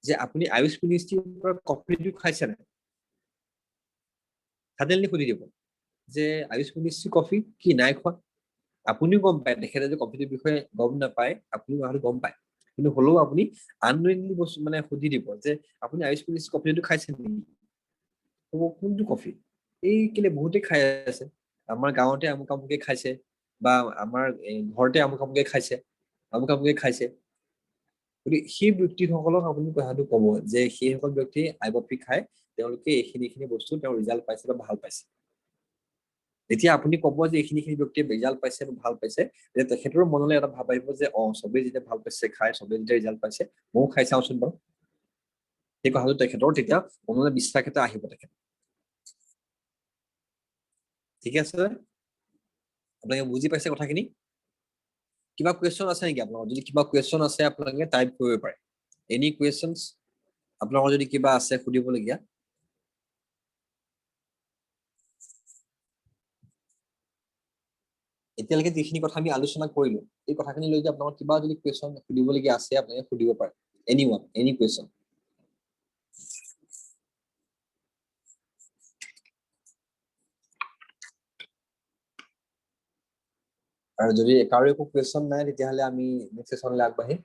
যে আপুনি আয়ুষ মিনিষ্ট্ৰীৰ পৰা কফিটো খাইছে নাই সাধাৰণতে সুধি দিব যে আয়ুষ মিনিষ্ট্ৰী কফি কি নাই খোৱা আপুনিও গম পায় তেখেতে যে কফিটোৰ বিষয়ে গম নাপায় আপুনি কথাটো গম পায় কিন্তু হ'লেও আপুনি আননয়িংলি বস্তু মানে সুধি দিব যে আপুনি আয়ুষ মিনিষ্ট্ৰী কফিটো খাইছে নেকি কোনটো কফি এই কেলে বহুতে খাই আছে আমাৰ গাঁৱতে আমুক আমুকে খাইছে বা আমাৰ ঘৰতে আমুক আমুকে খাইছে গতিকে সেই ব্যক্তিসকলক আপুনি কথাটো ক'ব যে সেইসকল ব্যক্তিয়ে আইবপি খায় তেওঁলোকে এইখিনি বস্তু তেওঁ ৰিজাল্ট পাইছে বা ভাল পাইছে যেতিয়া আপুনি ক'ব যে এইখিনি ব্যক্তিয়ে ৰিজাল্ট পাইছে বা ভাল পাইছে তেতিয়া তেখেতৰ মনলৈ এটা ভাৱ আহিব যে চবেই যেতিয়া ভাল পাইছে খাই চবেই যেতিয়া ৰিজাল্ট পাইছে ময়ো খাই চাওঁচোন বাৰু সেই কথাটো তেখেতৰ তেতিয়া মনলৈ বিশ্বাস এটা আহিব তেখেত ঠিক আছে আপোনালোকে বুজি পাইছে কথাখিনি কিবা কুৱেশ্যন আছে নেকি আপোনালোকৰ যদি কিবা কুৱেশ্যন আছে আপোনালোকে টাইপ কৰিব পাৰে এনি কুৱেশ্যনছ আপোনালোকৰ যদি কিবা আছে সুধিবলগীয়া এতিয়ালৈকে যিখিনি কথা আমি আলোচনা কৰিলো এই কথাখিনি লৈ আপোনালোকৰ কিবা যদি কুৱেশ্যন সুধিবলগীয়া আছে আপোনালোকে সুধিব পাৰে এনিওৱান এনি কুৱেশ্যন আৰু যদি কাৰো একো কুৱেশ্যন নাই তেতিয়াহ'লে আমি নেক্সট ছেশ্যনলৈ আগবাঢ়িম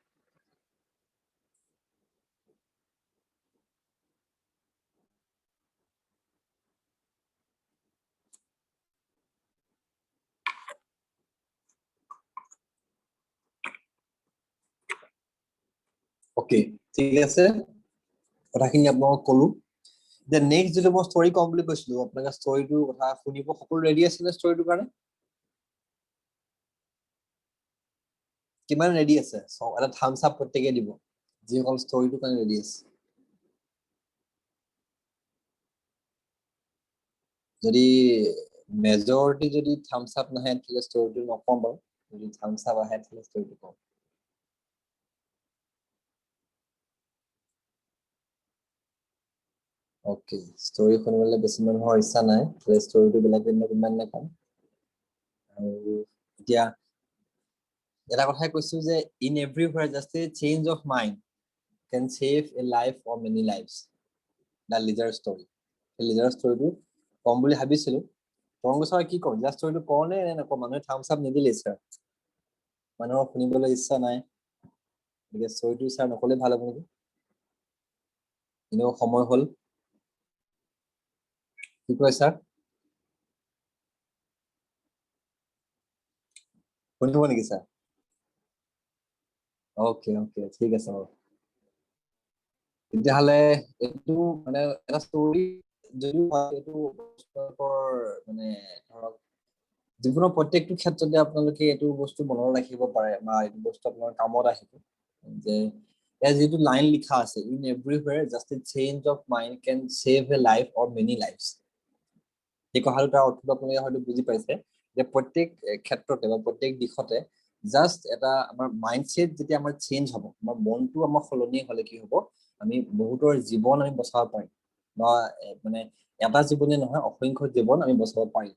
অ'কে ঠিক আছে কথাখিনি আপোনালোকক ক'লো যে নেক্সট যিটো মই ষ্টৰি ক'ম বুলি কৈছিলো আপোনালোকে ষ্টৰিটোৰ কথা শুনিব সকলো ৰেডি আছিলে ষ্টৰিটোৰ কাৰণে কিমান ৰেডি আছে এটা থামছ আপ প্ৰত্যেকে দিব যিসকল ষ্টৰিটোৰ কাৰণে ৰেডি আছে যদি মেজৰিটি যদি থামছ আপ নাহে তেতিয়াহ'লে ষ্টৰিটো নকওঁ বাৰু যদি থামছ আপ আহে তেতিয়াহ'লে ষ্টৰিটো কম ওকে, ষ্টৰি শুনিবলৈ বেছি মানুহৰ ইচ্ছা নাই, ষ্টৰিটো বেলেগ ইমান নাপাম। আৰু এতিয়া এটা কথাই কৈছো যে in everywhere just a change of mind can save a life or many lives, the লিজাৰ ষ্টৰি। সেই লিজাৰ ষ্টৰিটো কম বুলি ভাবিছিলো। তৰংগ ছাৰ কি কম, লিজাৰ ষ্টৰিটো কওঁ নে নকওঁ? মানুহে থামছ আপ নিদিলে ছাৰ, মানুহৰ শুনিবলৈ ইচ্ছা নাই, গতিকে ষ্টৰিটো ছাৰ নকলে ভাল হ'ব নেকি? এনেও সময় হ'ল, কি কয় ছাৰ? শুনিব নেকি ছাৰ? অকে অকে, ঠিক আছে বাৰু। তেতিয়াহ'লে এইটো মানে এটা ষ্টৰি যদিও এইটো মানে ধৰক জীৱনৰ প্ৰত্যেকটো ক্ষেত্ৰতে আপোনালোকে এইটো বস্তু মনত ৰাখিব পাৰে বা এইটো বস্তু আপোনাৰ কামত আহিব যে ইয়াৰ যিটো লাইন লিখা আছে, in everywhere just a change of mind can save a life or many lives. এই কথাটো তাৰ অৰ্থটো আপোনালোকে হয়তো বুজি পাইছে যে প্ৰত্যেক ক্ষেত্ৰতে বা প্ৰত্যেক দিশতে জাষ্ট এটা আমাৰ মাইণ্ডছেট যেতিয়া আমাৰ চেঞ্জ হ'ব, আমাৰ মনটো আমাৰ সলনি হ'লে কি হ'ব, আমি বহুতৰ জীৱন আমি বচাব পাৰিম বা মানে এটা জীৱনে নহয় অসংখ্য জীৱন আমি বচাব পাৰিম।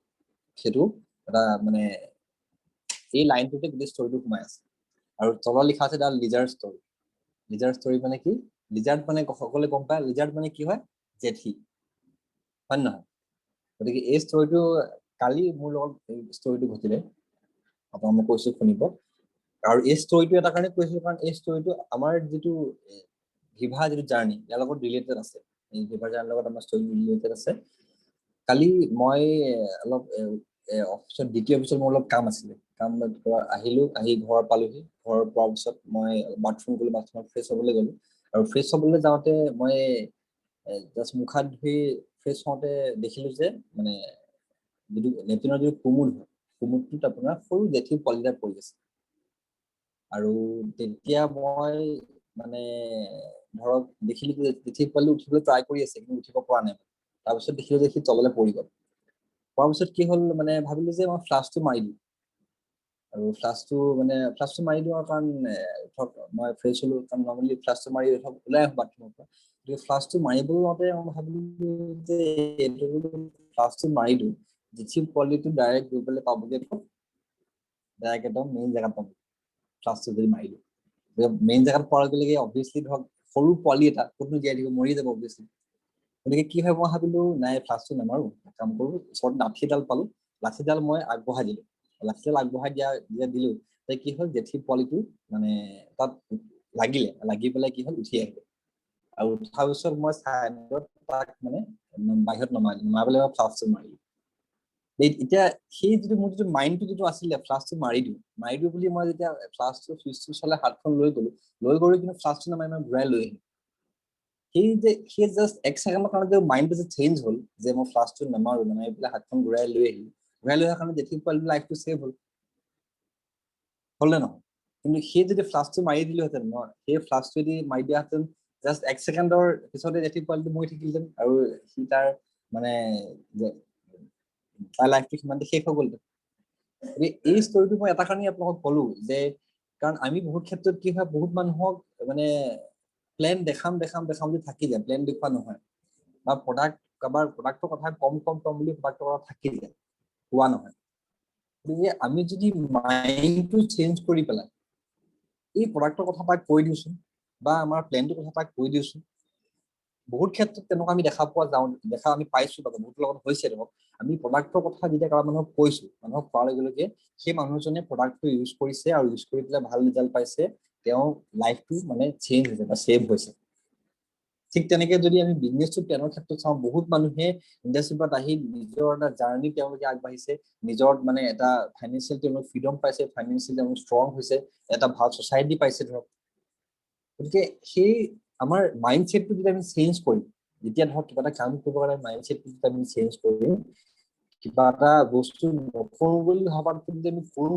সেইটো এটা মানে এই লাইনটোতে গোটেই ষ্টৰিটো সোমাই আছে। আৰু তলত লিখা আছে দ্য লিজাৰ ষ্টৰি। লিজাৰ ষ্টৰি মানে কি? লিজাৰ্ড মানে সকলোৱে গম পায়, লিজাৰ্ড মানে কি হয়? জেঠী, হয় নহয়? গতিকে এই ষ্টৰিটো কালি মোৰ লগত এই ষ্টৰিটো ঘটিলে, আপোনাক মই কৈছো শুনিব। আৰু এই ষ্টৰিটো এটা কাৰণে কৈছিলো কাৰণ এই ষ্টৰিটো আমাৰ যিটো ভিভা যিটো জাৰ্ণি ইয়াৰ লগত ৰিলেটেড আছে। এই ভিভা জাৰ্ণিৰ লগত আমাৰ ষ্টৰি ৰিলেটেড আছে। কালি মই অলপ অফিচত দ্বিতীয় অফিচত মোৰ অলপ কাম আছিলে, কাম আহিলো, আহি ঘৰ পালোহি। ঘৰ পোৱাৰ পিছত মই বাথৰুম গলো, বাথৰুমত ফ্ৰেছ হ'বলৈ গলো। আৰু ফ্ৰেছ হ'বলৈ যাওঁতে মই জাষ্ট মুখ হাত ধুই ফ্ৰেছ হওঁতে দেখিলো যে মানে যিটো লেট্ৰিনৰ যিটো কুমুদ হয়, কুমুদটোত আপোনাৰ সৰু জেঠী পোৱালি এটা পৰি আছে। আৰু তেতিয়া মই মানে ধৰক দেখিলো যে জেঠী পোৱালি উঠিবলৈ ট্ৰাই কৰি আছে কিন্তু উঠিব পৰা নাই। তাৰপিছত দেখিলো যে সি তললৈ পৰি গ'ল। পোৱাৰ পিছত কি হ'ল, মানে ভাবিলো যে মই ফ্লাছটো মাৰি দিওঁ। আৰু ফ্লাছটো মাৰি দিওঁ কাৰণ ধৰক মই ফ্ৰেছ হ'লো, কাৰণ নৰ্মেলি ফ্লাছটো মাৰি ধৰক ওলাই আহো বাথৰুমৰ পৰা। গতিকে ফ্লাছটো মাৰিবলৈ লওঁতে মই ভাবিলো যে ফ্লাছটো মাৰি দিওঁ, জেঠী পোৱালিটো ডাইৰেক্ট গৈ পেলাই পাবগে, ডাইৰেক্ট একদম মেইন জেগাত পাব ফ্লাছটো যদি মাৰি দিওঁ। মেইন জেগাত পোৱাৰ লগে লগে অবভিয়াছলি ধৰক সৰু পোৱালি এটা ক'তনো জীয়াই থাকিব, মৰি যাব অবভিয়াছলি। গতিকে কি হয়, মই ভাবিলো নাই ফ্লাছটো নামাৰো, কাম কৰো, ওচৰত লাঠি এডাল পালো, লাঠিডাল মই আগবঢ়াই দিলো। লাঠিডাল আগবঢ়াই দিলো, কি হ'ল জেঠী পোৱালিটো মানে তাত লাগি পেলাই কি হ'ল উঠি আহিলে। আৰু উঠাৰ পিছত মই চাইডত তাক মানে বাহিৰত নমাই পেলাই মই ফ্লাছটো মাৰিলো। এতিয়া সেই যিটো মোৰ যিটো মাইণ্ডটো যিটো আছিলে ফ্লাছটো মাৰি দিওঁ বুলি মই যেতিয়া ফ্লাছটো চুইচটো চলাই হাতখন লৈ গলো কিন্তু ফ্লাছটো নামাৰি মই ঘূৰাই লৈ আহিলো। সেই জাষ্ট এক ছেকেণ্ডৰ কাৰণে যে মাইণ্ডটো যে চেঞ্জ হ'ল যে মই ফ্লাছটো নামাৰো, নামাৰি পেলাই হাতখন ঘূৰাই লৈ আহিলো, ঘূৰাই লৈ অহাৰ কাৰণে জেঠী পোৱালিটোৰ লাইফটো ছেভ হ'ল নে নহয়? কিন্তু সেই যদি ফ্লাছটো মাৰি দিলোহেঁতেন, মই সেই ফ্লাছটো যদি মাৰি দিয়াহেঁতেন জাষ্ট এক ছেকেণ্ডৰ পিছতে জেঠী পোৱালিটো মৰি থাকিলহেঁতেন আৰু সি তাৰ মানে তাৰ লাইফটো সিমানতে শেষ হৈ গ'ল। এই ষ্টৰিটো মই এটা কাৰণেই আপোনালোকক ক'লো যে কাৰণ আমি বহুত ক্ষেত্ৰত কি হয়, বহুত মানুহক মানে প্লেন দেখাম বুলি থাকি যায়, প্লেন দেখুওৱা নহয়, বা কাৰোবাৰ প্ৰডাক্টৰ কথা কম বুলি প্ৰডাক্টৰ কথা থাকি যায়, হোৱা নহয়। গতিকে আমি যদি মাইণ্ডটো চেঞ্জ কৰি পেলাই এই প্ৰডাক্টৰ কথা তাক কৈ দিওঁচোন বা আমাৰ প্লেনটোৰ কথা তাক কৈ দিওঁচোন। বহুত ক্ষেত্ৰত তেনেকুৱা আমি আমি পাইছো বা বহুতৰ লগত হৈছে। আমি প্ৰডাক্টৰ কথা যেতিয়া কাৰোবাৰ মানুহক কৈছো, মানুহক কোৱাৰ লগে লগে সেই মানুহজনে প্ৰডাক্টটো ইউজ কৰিছে আৰু ইউজ কৰি পেলাই ভাল ৰিজাল্ট পাইছে, তেওঁৰ লাইফটো মানে চেঞ্জ হৈছে বা ছেভ হৈছে। ঠিক তেনেকে যদি আমি বিজনেছটো প্লেনৰ ক্ষেত্ৰত চাওঁ, বহুত মানুহে ইণ্ডাষ্ট্ৰীত আহি নিজৰ এটা জাৰ্ণি তেওঁলোকে আগবাঢ়িছে, নিজৰ মানে এটা ফাইনেন্সিয়েল তেওঁলোক ফ্ৰীডম পাইছে, ফাইনেন্সিয়েলি তেওঁলোক ষ্ট্ৰং হৈছে, এটা ভাল ছ'চাইটি পাইছে ধৰক। গতিকে সেই আমাৰ মাইণ্ডছেটটো যদি আমি চেঞ্জ কৰিম, যেতিয়া ধৰক কিবা এটা কাম কৰিব কাৰণে মাইণ্ডছেটটো যদি আমি চেঞ্জ কৰিম, কিবা এটা বস্তু নকৰো বুলি ভবাটো যদি আমি কৰো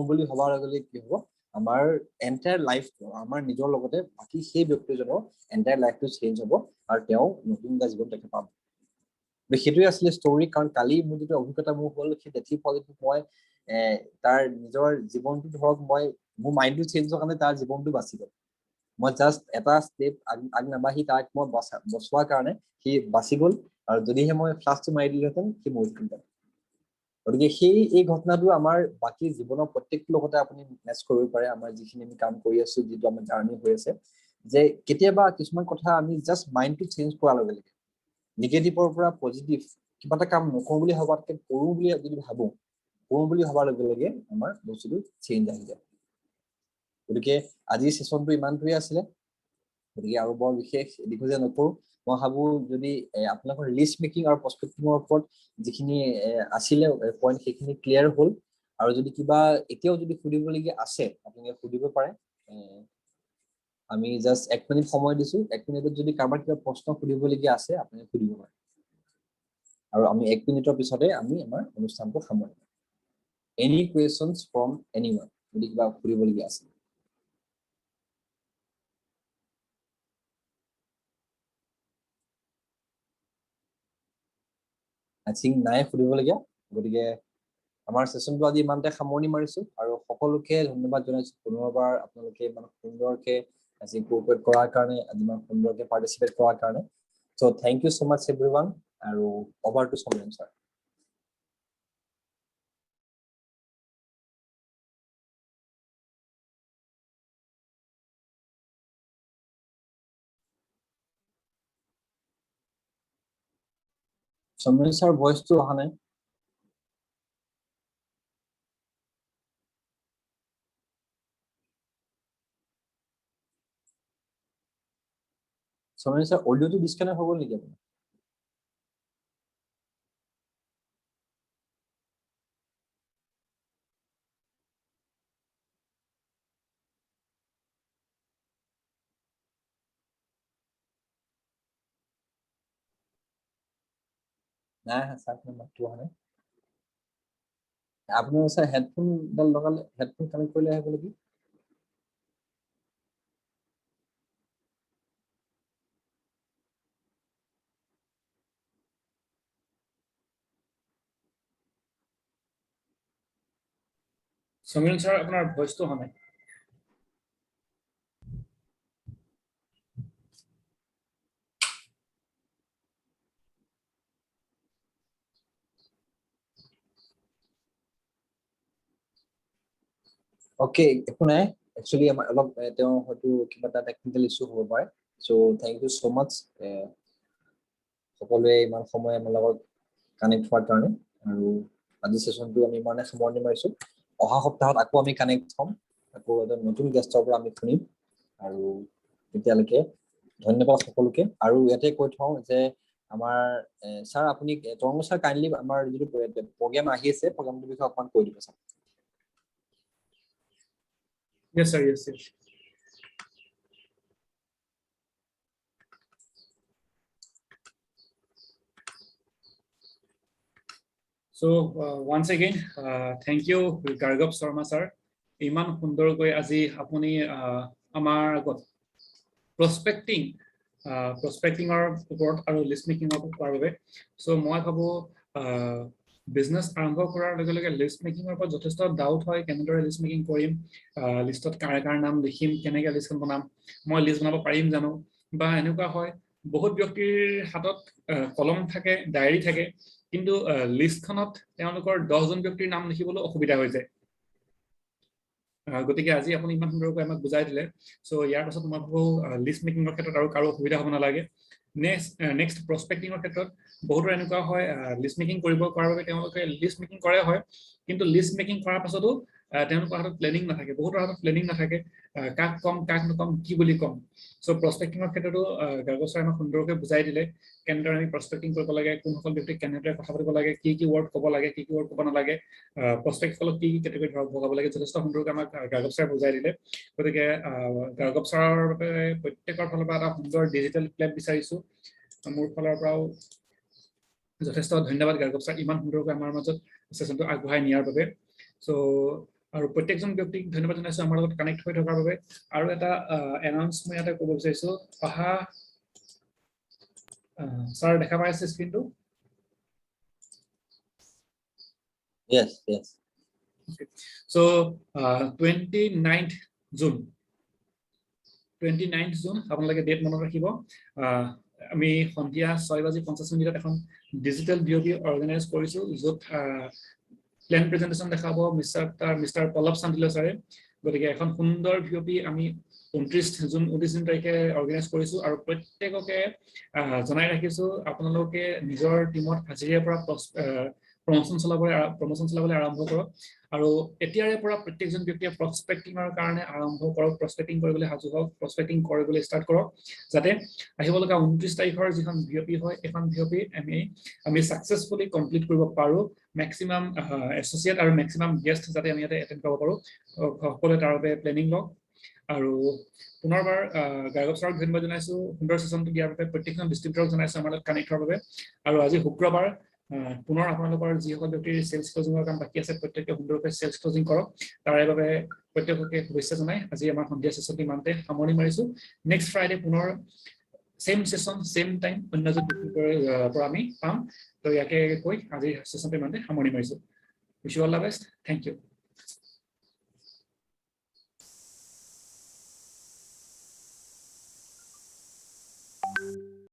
বুলি ভবাৰ লগে লগে কি হ'ব, আমাৰ এণ্টায়াৰ লাইফটো, আমাৰ নিজৰ লগতে বাকী সেই ব্যক্তিজনৰ এণ্টায়াৰ লাইফটো চেঞ্জ হ'ব আৰু তেওঁ নতুন এটা জীৱন দেখা পাব। সেইটোৱে আছিলে ষ্টৰি। কাৰণ কালি মোৰ যিটো অভিজ্ঞতা মোৰ হ'ল, সেই জেঠী পোৱালিটোক মই তাৰ নিজৰ জীৱনটো ধৰক মোৰ মাইণ্ডটো চেঞ্জ হোৱাৰ কাৰণে তাৰ জীৱনটো বাচি গ'ল। মই জাষ্ট এটা ষ্টেপ আগ নাবাঢ়ি তাক মই বচোৱাৰ কাৰণে সি বাচি গ'ল, আৰু যদিহে মই ফ্লাছটো মাৰি দিলোহেঁতেন সি মৰি থাকিলহেঁতেন। গতিকে এই ঘটনাটো আমাৰ বাকী জীৱনৰ প্ৰত্যেকটো লগতে আপুনি মেচ কৰিব পাৰে। আমাৰ যিখিনি আমি কাম কৰি আছো, যিটো আমাৰ জাৰ্ণি হৈ আছে, যে কেতিয়াবা কিছুমান কথা আমি জাষ্ট মাইণ্ডটো চেঞ্জ কৰাৰ লগে লগে, নিগেটিভৰ পৰা পজিটিভ কিবা এটা কাম নকৰোঁ বুলি ভবাতকৈ কৰোঁ বুলি যদি ভাবোঁ, কৰোঁ বুলি ভবাৰ লগে লগে আমাৰ বস্তুটো চেঞ্জ আহি যায়। গতিকে আজিৰ ছেশ্যনটো ইমানটোৱে আছিলে। গতিকে আৰু বৰ বিশেষ দীঘলীয়া নকৰোঁ। মই ভাবোঁ যদি আপোনালোকৰ লিষ্ট মেকিং আৰু প্ৰস্পেক্টিঙৰ ওপৰত যিখিনি আছিলে পইণ্ট, সেইখিনি ক্লিয়াৰ হ'ল। আৰু যদি কিবা এতিয়াও যদি সুধিবলগীয়া আছে আপোনালোকে সুধিব পাৰে। আমি জাষ্ট 1 মিনিট সময় দিছোঁ। 1 মিনিটত যদি কাৰোবাৰ কিবা প্ৰশ্ন সুধিবলগীয়া আছে আপুনি সুধিব পাৰে, আৰু আমি 1 মিনিটৰ পিছতে আমি আমাৰ অনুষ্ঠানটো সামৰিম। এনি কুৱেশ্যনছ ফ্ৰম এনিৱান, যদি কিবা সুধিবলগীয়া আছে। আই থিংক নাই সুধিবলগীয়া। গতিকে আমাৰ ছেশ্যনটো আজি ইমানতে সামৰণি মাৰিছোঁ, আৰু সকলোকে ধন্যবাদ জনাইছোঁ পুনৰবাৰ আপোনালোকে ইমান সুন্দৰকৈ আজি কোঅপাৰেট কৰাৰ কাৰণে, ইমান সুন্দৰকৈ পাৰ্টিচিপেট কৰাৰ কাৰণে। So' thank you so' much everyone, আৰু over to Samaren sir. Samaren sir ভইচটো অহা নাই। সমৰেন ছাৰ অডিঅ'টো ডিছকানেক্ট হৈ গ'ল নেকি আপোনাৰ? নাই ছাৰ, আপোনাৰ মাতটো অহা নাই। আপোনাৰ ছাৰ হেডফোনডাল লগালে, হেডফোন কানেক্ট কৰিলে আহিব নেকি? সমীৰণ ছাৰ, আপোনাৰ ভইচটো অহা নাই। অ'কে, একো নাই। একচুৱেলি আমাৰ অলপ তেওঁ হয়তো কিবা এটা টেকনিকেল ইছ্যু হ'ব পাৰে। চ' থেংক ইউ ছ' মাছ সকলোৱে ইমান সময় আমাৰ লগত কানেক্ট হোৱাৰ কাৰণে। আৰু আজি ছেশ্যনটো আমি ইমানে সামৰণি মাৰিছোঁ। অহা সপ্তাহত আকৌ আমি কানেক্ট হ'ম, আকৌ এজন নতুন গেষ্টৰ পৰা আমি শুনিম। আৰু তেতিয়ালৈকে ধন্যবাদ সকলোকে। আৰু ইয়াতে কৈ থওঁ যে আমাৰ ছাৰ, আপুনি তৰংগ ছাৰ কাইণ্ডলি আমাৰ যিটো প্ৰগ্ৰেম আহি আছে, প্ৰগ্ৰেমটোৰ বিষয়ে অকণমান কৈ দিব sir. Yes, sir. Yes, yes. So once again, thank you, Gargav Sharma sir. ইমান সুন্দৰকৈ আজি আপুনি আমাৰ আগত প্ৰস্পেক্টিঙৰ ওপৰত আৰু লিষ্ট মেকিঙৰ ওপৰত কোৱাৰ বাবে। চ' মই ভাবোঁ বিজনেছ আৰম্ভ কৰাৰ লগে লগে লিষ্ট মেকিঙৰ ওপৰত যথেষ্ট ডাউট হয়। কেনেদৰে লিষ্ট মেকিং কৰিম, লিষ্টত কাৰ নাম লিখিম, কেনেকৈ লিষ্টখন বনাম, মই লিষ্ট বনাব পাৰিম জানো, বা এনেকুৱা হয় বহুত ব্যক্তিৰ হাতত কলম থাকে, ডায়েৰী থাকে, কিন্তু লিষ্টখনত তেওঁলোকৰ 10জন ব্যক্তিৰ নাম লিখিবলৈ অসুবিধা হৈ যায়। গতিকে আজি আপুনি ইমান সুন্দৰকৈ আমাক বুজাই দিলে। চ' ইয়াৰ পাছত মই ভাবোঁ লিষ্ট মেকিঙৰ ক্ষেত্ৰত আৰু কাৰো অসুবিধা হ'ব নালাগে। নেক্সট প্ৰস্পেক্টিঙৰ ক্ষেত্ৰত বহুতৰ এনেকুৱা হয়, লিষ্ট মেকিং কৰিব কৰাৰ বাবে তেওঁলোকে লিষ্ট মেকিং কৰে হয়, কিন্তু লিষ্ট মেকিং কৰাৰ পাছতো তেওঁলোকৰ হাতত প্লেনিং নাথাকে, বহুতৰ হাতত প্লেনিং নাথাকে, কাক কম কাক নকম, কি বুলি কম। চ' প্ৰস্পেক্টিঙৰ ক্ষেত্ৰতো গাৰ্গৱ ছাৰে আমাক সুন্দৰকৈ বুজাই দিলে কেনেদৰে আমি প্ৰস্পেক্টিং কৰিব লাগে, কোনসকল ব্যক্তিক কেনেদৰে কথা পাতিব লাগে, কি ৱৰ্ড ক'ব লাগে, কি ৱৰ্ড ক'ব নালাগে, প্ৰস্পেক্টসকলক কি কেটেগৰী ভগাব লাগে, যথেষ্ট সুন্দৰকৈ আমাক গাৰ্গৱ ছাৰে বুজাই দিলে। গতিকে গাৰ্গৱ ছাৰৰ বাবে প্ৰত্যেকৰ ফালৰ পৰা এটা সুন্দৰ ডিজিটেল ক্লেপ বিচাৰিছোঁ। মোৰ ফালৰ পৰাও যথেষ্ট ধন্যবাদ গাৰ্গৱ ছাৰ, ইমান সুন্দৰকৈ আমাৰ মাজত ছেশ্যনটো আগবঢ়াই নিয়াৰ বাবে। চ' আৰু প্ৰত্যেকজন ব্যক্তিক ধন্যবাদ জনাইছোঁ আমাৰ লগত কানেক্ট হৈ থকাৰ বাবে। আৰু এটা এনাউন্স মই ইয়াতে ক'ব বিচাৰিছোঁ, অহা ছাৰ দেখা পাই আছে স্ক্ৰীনটো? Yes, yes. Okay. So 29th June, 29 June আপোনালোকে ডেট মনত ৰাখিব আমি সন্ধিয়া 6:50 এখন ডিজিটেল ভিঅপি অৰ্গানাইজ কৰিছো য'ত প্লেন প্ৰেজেন্টেশন দেখাব মিস্টাৰ পল্লৱ চান্দিলা ছাৰে গতিকে এখন সুন্দৰ ভিঅপি আমি 29 জুন তাৰিখে অৰ্গানাইজ কৰিছো আৰু প্ৰত্যেককে জনাই ৰাখিছো আপোনালোকে নিজৰ টিমত হাজিৰাৰ পৰা প্ৰমোশন চলাবলৈ আৰম্ভ কৰক আৰু এতিয়াৰে পৰা প্ৰত্যেকজন ব্যক্তিয়ে প্ৰস্পেক্টিংৰ কাৰণে আৰম্ভ কৰক প্ৰস্পেক্টিং কৰিবলৈ সাজু হওক প্ৰস্পেক্টিং কৰিবলৈ ষ্টাৰ্ট কৰক যাতে আহিব লগা 29 তাৰিখৰ যিখন ভিঅপি হয় এখন ভিঅপি আমি সাকসেসফুলি কমপ্লিট কৰিব পাৰো ম্যাক্সিমাম এছ'চিয়েট আৰু ম্যাক্সিমাম গেষ্ট যাতে আমি ইয়াতে এটেন্ড কৰিব পাৰো সকলোৱে তাৰ বাবে প্লেনিং লওক আৰু পুনৰবাৰ গায়ক ছাৰক ধন্যবাদ জনাইছো সুন্দৰ সেশনটো দিয়াৰ বাবে প্ৰত্যেকজন ডিস্ট্ৰিবিউটৰক জনাইছো আমাৰ লগত কানেক্ট হোৱাৰ বাবে আৰু আজি শুক্ৰবাৰ পুনৰ আপোনালোকৰ যিসকল ব্যক্তিৰ সেলছ ক্লোজিংৰ কাম বাকি আছে প্ৰত্যেককে সুন্দৰকৈ সেলছ ক্লোজিং কৰক তাৰে বাবে প্ৰত্যেককে শুভেচ্ছা জনাই আজি আমাৰ সন্ধিয়া সেশনটি মানতে সামৰণি মাৰিছো নেক্সট ফ্ৰাইডে পুনৰ সেম সেশন সেম টাইম অন্যজন পৰা আমি পাম তো ইয়াকে কৈ আজি সেশনটি মানতে সামৰণি মাৰিছো wish you all the best thank U